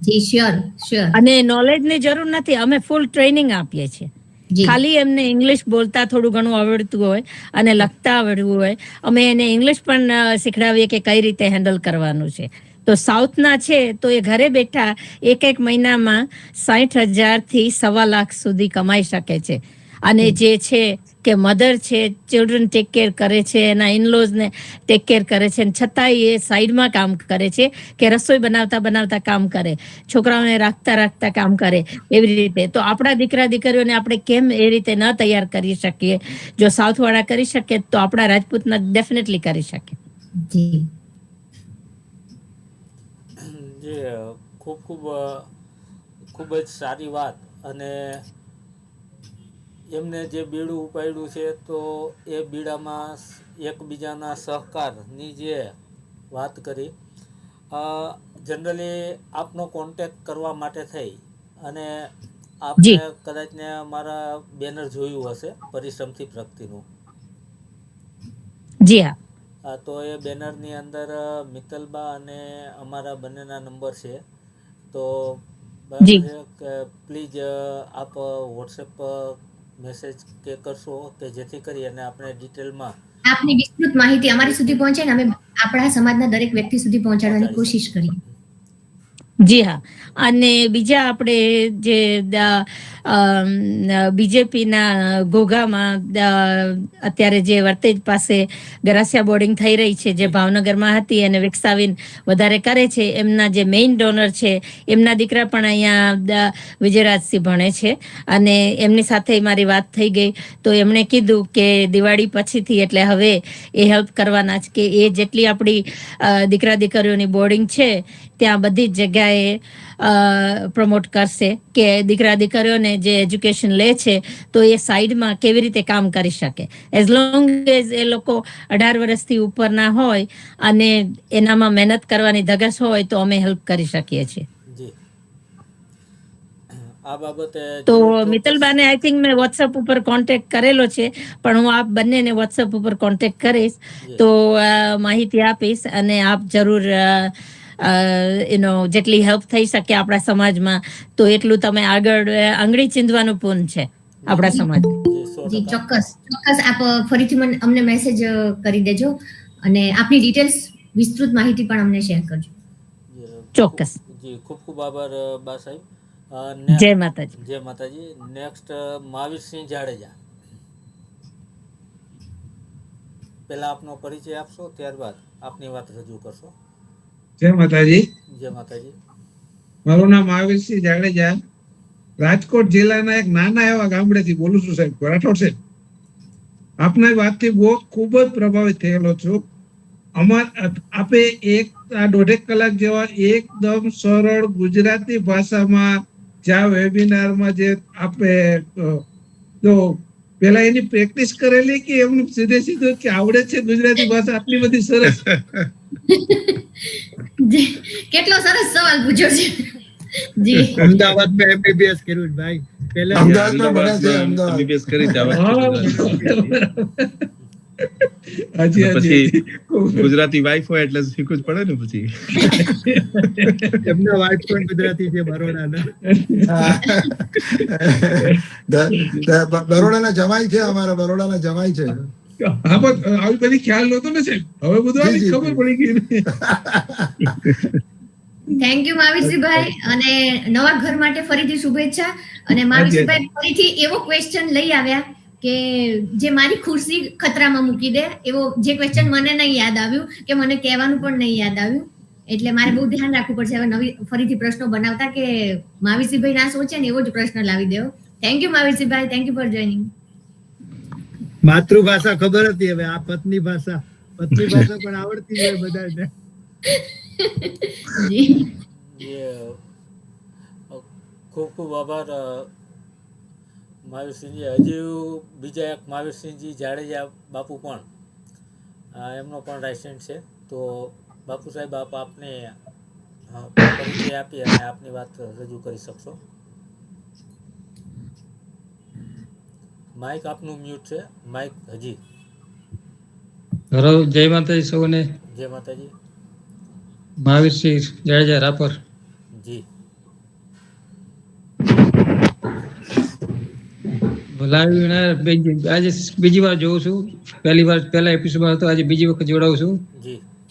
જી શ્યોર. અને નોલેજની જરૂર નથી, અમે ફૂલ ટ્રેનિંગ આપીએ છીએ. ખાલી એમને ઇંગ્લિશ બોલતા થોડું ઘણું આવડતું હોય અને લખતા આવડવું હોય, અમે એને ઇંગ્લિશ પણ શીખડાવીએ કે કઈ રીતે હેન્ડલ કરવાનું છે. તો સાઉથના છે તો એ ઘરે બેઠા એક મહિનામાં 60,000 થી 1.25 લાખ સુધી કમાઈ શકે છે. અને જે છે કે મધર છે, ચિલ્ડ્રન ટેક કેર કરે છે, એના ઇનલોઝને ટેક કેર કરે છે, છતાંય એ સાઈડમાં કામ કરે છે કે રસોઈ બનાવતા કામ કરે, છોકરાઓને રાખતા કામ કરે, એવી રીતે. તો આપણા દીકરા દીકરીઓને આપણે કેમ એ રીતે ન તૈયાર કરી શકીએ? જો સાઉથવાળા કરી શકે તો આપણા રાજપૂતના ડેફિનેટલી કરી શકે. જી ખૂબ જ સારી વાત. અને એમને જે બીડું ઉપાડ્યું છે તો એ બીડામાં એકબીજાના સહકારની જે વાત કરી, જનરલી આપનો કોન્ટેક્ટ કરવા માટે થઈ અને આપણે કદાચ ને મારા બેનર જોયું હશે પરિશ્રમથી પ્રગતિનું. જી હા. તો એ બેનરની અંદર મિત્તલબા અને અમારા બંનેના નંબર છે. તો પ્લીઝ આપ વોટ્સએપ મેસેજ કે કરશો કે જેથી કરી અને આપણે ડિટેલમાં આપની વિસ્તૃત માહિતી અમારી સુધી પહોંચે ને અમે આપણા સમાજના દરેક વ્યક્તિ સુધી પહોંચાડવાની કોશિશ કરીએ. જી હા. અને બીજા આપણે જે બીજેપીના ઘોઘામાં અત્યારે જે વર્તેજ પાસે ગરાસિયા બોર્ડિંગ થઈ રહી છે, જે ભાવનગરમાં હતી અને વિકસાવીને વધારે કરે છે, એમના જે મેઇન ડોનર છે એમના દીકરા પણ અહીંયા વિજયરાજસિંહ ભણે છે અને એમની સાથે મારી વાત થઈ ગઈ. તો એમણે કીધું કે દિવાળી પછીથી એટલે હવે એ હેલ્પ કરવાના જ, કે એ જેટલી આપણી દીકરા દીકરીઓની બોર્ડિંગ છે ત્યાં બધી જ જગ્યાએ પ્રમોટ કરશે કે દીકરા દીકરીઓને જે એજ્યુકેશન લે છે તો એ સાઈડમાં કેવી રીતે કામ કરી શકે. એઝ લોંગ એઝ એ લોકો 18 વર્ષથી ઉપરના હોય અને એનામાં મહેનત કરવાની ધગશ હોય તો અમે હેલ્પ કરી શકીએ છીએ. આ બાબતે તો મિત્તલબાને આઈ થિંક મેં વોટ્સઅપ ઉપર કોન્ટેક્ટ કરેલો છે, પણ હું આપ બંનેને વોટ્સઅપ ઉપર કોન્ટેક્ટ કરીશ તો માહિતી આપીશ અને આપ જરૂર જેટલી હેલ્પ થઈ શકે આપણા સમાજમાં તો એટલું તમે આગળ આંગળી ચીંધવાનું પૂન છે આપણા સમાજ. જી ચોક્કસ આપ ફરીથી અમને મેસેજ કરી દેજો અને આપની ડિટેલ્સ વિસ્તૃત માહિતી પણ અમને શેર કરજો. ચોક્કસ. જી ખૂબ ખૂબ આભાર બા સાહેબ. જય માતાજી. જય માતાજી. નેક્સ્ટ મહાવીરસિંહ જાડેજા. પહેલા આપનો પરિચય આપશો, ત્યારબાદ આપની વાત રજૂ કરશો. જય માતાજી. જય માતાજી. મારું નામ મહાવીરસિંહ જાડેજા, રાજકોટ જિલ્લાના એક નાના એવા ગામડેથી બોલું છું સાહેબ, રાઠોડ સાહેબ. આપના વાતથી બહુ ખૂબ જ પ્રભાવિત થયેલો છું. આપે એક 1.5 કલાક જેવા એકદમ સરળ ગુજરાતી ભાષામાં જ્યાં વેબિનારમાં જે આપે તો પેલા એની પ્રેક્ટિસ કરેલી કે એમનું સીધે સીધું કે આવડે છે ગુજરાતી ભાષા આટલી બધી સરસ? કેટલો સરસ સવાલ પૂછ્યો છે. જી અમદાવાદમાં MBBS કર્યું ભાઈ, પહેલા અમદાવાદમાં MBBS કરી પછી ગુજરાતી વાઇફ હોય એટલે શીખવું જ પડે ને. પછી એમના વાઇફ પણ ગુજરાતી છે, બરોડાના જમાઈ છે, અમારા બરોડાના જમાઈ છે. હા પણ આવી બધી ખ્યાલ નહોતો ને સાહેબ, હવે બધું ખબર પડી ગઈ. થેન્ક યુ મહાવીરસિંહભાઈ, અને નવા ઘર માટે ફરીથી શુભેચ્છા. અને મહાવીરસિંહભાઈ ફરીથી એવો ક્વેશ્ચન લઈ આવ્યા કે જે મારી ખુરશી ખતરામાં મૂકી દે, એવો જે ક્વેશ્ચન મને નહીં યાદ આવ્યું કે મને કહેવાનું પણ નહીં યાદ આવ્યું, એટલે મારે બહુ ધ્યાન રાખવું પડશે હવે નવી ફરીથી પ્રશ્નો બનાવતા કે મહાવીરસિંહભાઈ ના સોચે ને એવો જ પ્રશ્ન લાવી દેવો. Thank you Mahavirsinhbhai, thank you for joining. માતૃભાષા ખબર હતી, હવે આ પત્ની ભાષા પણ આવડતી હોય બધાને. ખૂબ ખૂબ આભાર મહાવીરસિંહજી. હજી બીજા એક મહાવીરસિંહજી જાડેજા બાપુ પણ એમનો પણ લાયસન્સ છે. તો બાપુ સાહેબ આપને પરિચય આપી અને આપની વાત રજૂ કરી શકશો. માઇક આપનું મ્યુટ છે. માઇક હજી. હેલો, જય માતાજી સૌને. જય માતાજી. મહાવીરસિંહ જાડેજા રાપર. જી આજે બીજી વાર જોઉં છું. પહેલા એપિસોડમાં હતો, આજે બીજી વખત જોડાઉં છું.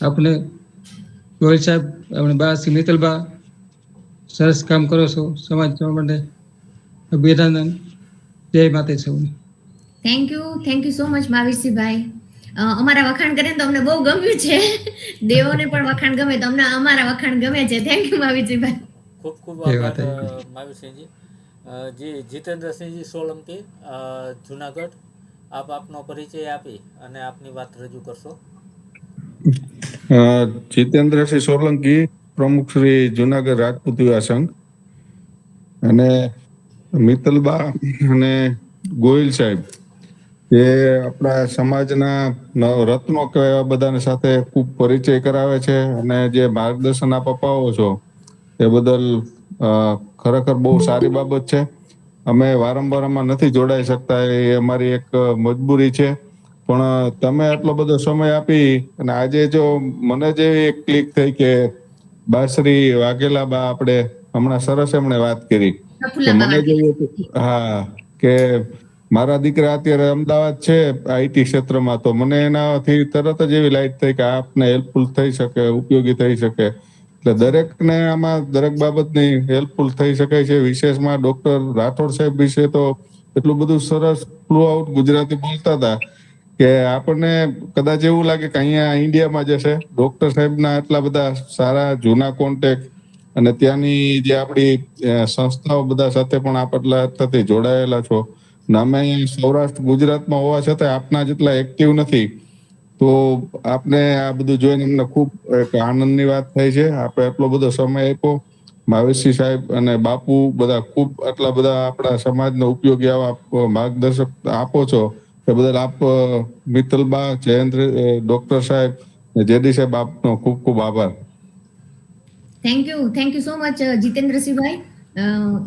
આપણે ગોયલ સાહેબ, આપણે બા શ્રી મિત્તલબા સરસ કામ કરો છો સમાજ માટે. અભિનંદન. જય માતાજી સૌને. Thank you so much Mahavirsinhbhai. અમારા વખાણ કરે તો અમને બહુ ગમ્યું છે. દેવોને પણ વખાણ ગમે તો અમને અમારા વખાણ ગમે છે. Thank you Mahavirsinhbhai. ખૂબ ખૂબ આભાર મહાવીરસિંહજી. જી જીતેન્દ્રસિંહજી સોલંકી, જુનાગઢ. આપ આપનો પરિચય આપી અને આપની વાત રજૂ કરશો. જીતેન્દ્રસિંહ સોલંકી, પ્રમુખ શ્રી જુનાગઢ રાજપૂત યુવા સંઘ. અને મિત્તલબા અને ગોયલ સાહેબ એ આપણા સમાજના રત્નો કહેવા બધાને સાથે ખૂબ પરિચય કરાવે છે અને જે માર્ગદર્શન આપ અપાવો છો એ બદલ ખરેખર બહુ સારી બાબત છે. અમે વારંવાર આમાં નથી જોડાઈ શકતા, એ અમારી એક મજબૂરી છે. પણ તમે આટલો બધો સમય આપી અને આજે જો મને જે એક ક્લિક થઈ કે બાશ્રી વાઘેલા બા આપણે હમણાં સરસ એમણે વાત કરી કે મને જેવું હા કે મારા દીકરા અત્યારે અમદાવાદ છે આઈટી ક્ષેત્રમાં, તો મને એનાથી તરત જ એવી લાઈટ થઈ કે આપને હેલ્પફુલ થઈ શકે, ઉપયોગી થઈ શકે. એટલે દરેકને આમાં દરેક બાબતની હેલ્પફુલ થઈ શકાય છે. વિશેષમાં ડોક્ટર રાઠોડ સાહેબ વિશે તો એટલું બધું સરસ ફ્લો આઉટ ગુજરાતી બોલતા હતા કે આપણને કદાચ એવું લાગે કે અહીંયા ઇન્ડિયામાં જે છે ડોક્ટર સાહેબના એટલા બધા સારા જૂના કોન્ટેક્ટ અને ત્યાંની જે આપણી સંસ્થાઓ બધા સાથે પણ આપ એટલાથી જોડાયેલા છો. ને અમે અહીંયા સૌરાષ્ટ્ર ગુજરાતમાં હોવા છતાં આપના જેટલા એક્ટિવ નથી. તો આપને આ બધું જોઈને અમને ખૂબ એક આનંદની વાત થઈ છે. આપણે એટલો બધો સમય આપ્યો. માવેશી સાહેબ અને બાપુ બધા ખૂબ આટલા બધા આપણા સમાજને ઉપયોગી આવા માર્ગદર્શક આપો છો એ બદલ આપ મિત્તલબા, જયેન્દ્ર, ડોક્ટર સાહેબ, જેડી સાહેબ આપનો ખૂબ ખૂબ આભાર. Thank you so much Jitendrasinhbhai.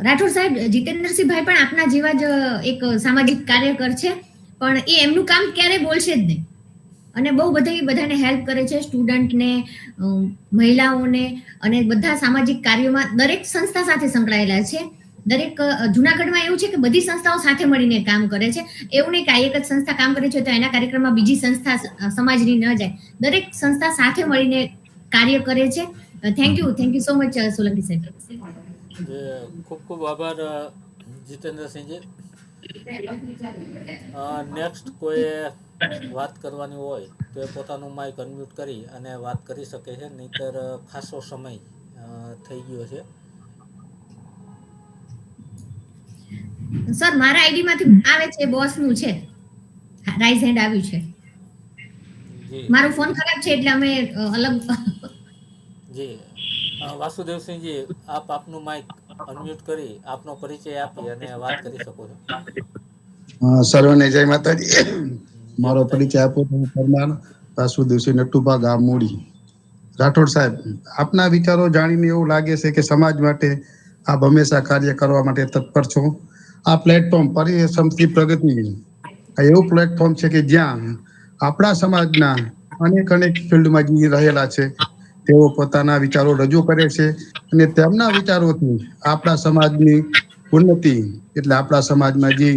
Rathod સાહેબ, જીતેન્દ્રસિંહભાઈ પણ આપના જેવા જ એક સામાજિક કાર્યકર છે, પણ એ એમનું કામ ક્યારે બોલશે જ નહીં અને બહુ બધાને હેલ્પ કરે છે, સ્ટુડન્ટને, મહિલાઓને અને બધા સામાજિક કાર્યોમાં દરેક સંસ્થા સાથે સંકળાયેલા છે. દરેક જુનાગઢમાં એવું છે કે બધી સંસ્થાઓ સાથે મળીને કામ કરે છે. એવું નહીં કે એક જ સંસ્થા કામ કરે છે તો એના કાર્યક્રમમાં બીજી સંસ્થા સમાજની ન જાય. દરેક સંસ્થા સાથે મળીને કાર્ય કરે છે. Thank you so much Solanki સાહેબ. ખૂબ ખૂબ આભાર જીતેન્દ્રસિંહજી. નેક્સ્ટ કોઈ વાત કરવાની હોય તો એ પોતાનું માઇક અનમ્યુટ કરી અને વાત કરી શકે છે, નહીંતર ખાસો સમય થઈ ગયો છે. સર, મારા આઈડી માંથી આવે છે, બોસનું છે, રાઈઝ હેન્ડ આવ્યું છે. મારો ફોન ખરાબ છે એટલે અમે અલગ. જી વાસુદેવસિંહજી, આપ આપનું માઇક અનમ્યુટ કરી આપનો પરિચય આપી અને વાત કરી શકો છો. સર્વને જય માતાજી. મારો પરિચય આપો તો પરમાર વાસુદેવસિંહ નટુભા, ગામ મૂડી. રાઠોડ સાહેબ, આપના વિચારો જાણીને એવું લાગે છે કે સમાજ માટે આપ હંમેશા કાર્ય કરવા માટે તત્પર છો. આ પ્લેટફોર્મ પરિશ્રમથી પ્રગતિ આ એવું પ્લેટફોર્મ છે કે જ્યાં આપણા સમાજના અનેક ફિલ્ડમાં જે રહેલા છે તેઓ પોતાના વિચારો રજૂ કરે છે અને તેમના વિચારોથી આપણા સમાજની ઉન્નતિ, એટલે આપણા સમાજમાં જે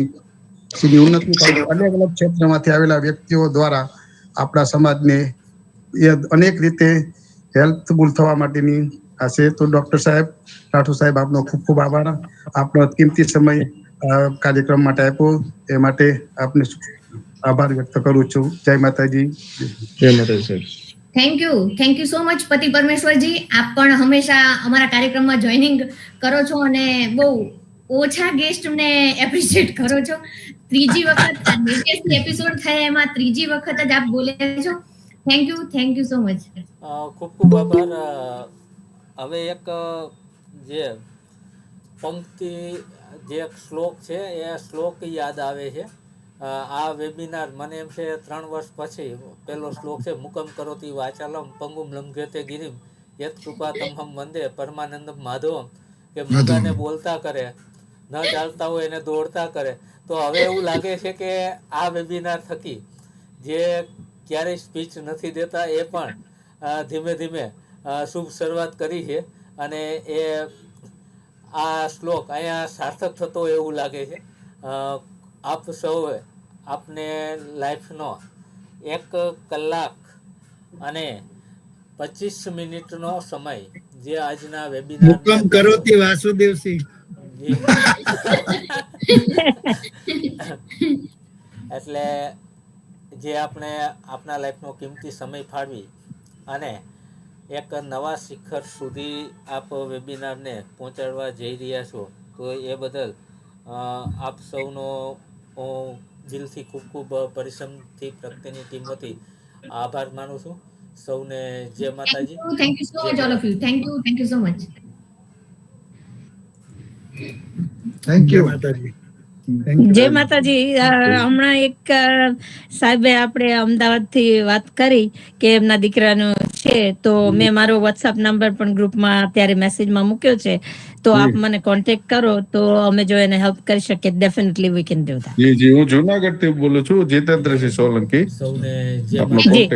ઉન્નતિ અલગ અલગ ક્ષેત્રમાંથી આવેલા વ્યક્તિઓ દ્વારા આપણા સમાજને અનેક રીતે હેલ્પફુલ થવા માટેની આ છે. તો ડોક્ટર સાહેબ, રાઠોડ સાહેબ, આપનો ખૂબ ખૂબ આભાર. આપનો કિંમતી સમય કાર્યક્રમ માટે આપ્યો એ માટે આપને આભાર વ્યક્ત કરું છું. જય માતાજી. જય માતાજી સાહેબ. થેન્ક યુ સો મચ પતિ પરમેશ્વરજી. આપ પણ હંમેશા અમારા કાર્યક્રમમાં જોઈનિંગ કરો છો અને બહુ ઓછા ગેસ્ટને એપ્રિશિએટ કરો છો. ત્રીજી વખત એપિસોડ થયા એમાં ત્રીજી વખત જ આપ બોલ્યા છો. Thank you so much. ખૂબ ખૂબ આભાર. હવે એક જે પંક્તિ, જે એક શ્લોક છે એ શ્લોક યાદ આવે છે. આ વેબિનાર મને એમ છે 3 વર્ષ પછી પહેલો શ્લોક છે, મુકમ કરોતી વાચાલમ પંગુમ લંઘ્યતે ગિરિમ યત કૃપા તમહમ વંદે પરમાનંદમ માધવમ, કે મૂંગાને બોલતા કરે, ન ચાલતા હોય એને દોડતા કરે. તો હવે એવું લાગે છે કે આ વેબિનાર થકી જે ક્યારેય સ્પીચ નથી દેતા એ પણ ધીમે ધીમે શુભ શરૂઆત કરી છે અને એ આ શ્લોક અહીંયા સાર્થક થતો એવું લાગે છે. આપ સૌએ આપને લાઈફનો 1 કલાક અને 25 મિનિટનો સમય જે આજના વેબિનાર હુકમ કરોતી વાસુદેવસિંહ. એટલે જે આપણે આપના લાઈફનો કિંમતી સમય ફાળવી અને એક નવા શિખર સુધી આપ વેબિનારને પહોંચાડવા જઈ રહ્યા છો, તો એ બદલ આપ સૌનો હું દિલથી ખૂબ ખૂબ પરિશ્રમથી પ્રગતિની ટીમ વતી આભાર માનું છું. સૌને જય માતાજી. Thank you so much all of you. Thank you so much. Thank you માતાજી. જય માતાજી. હમણાં એક સાહેબે આપણે અમદાવાદથી વાત કરી કે એમના દીકરાનું છે, તો મેં મારો વોટ્સઅપ નંબર પણ ગ્રુપમાં અત્યારે મેસેજમાં મૂક્યો છે. તો આપ મને કોન્ટેક્ટ કરો તો અમે જો એને હેલ્પ કરી શકીએ, definitely we can do that. જી, હું જુનાગઢથી બોલું છું, જીતેન્દ્રસિંહ સોલંકી. સૌને આપનો કોન્ટેક્ટ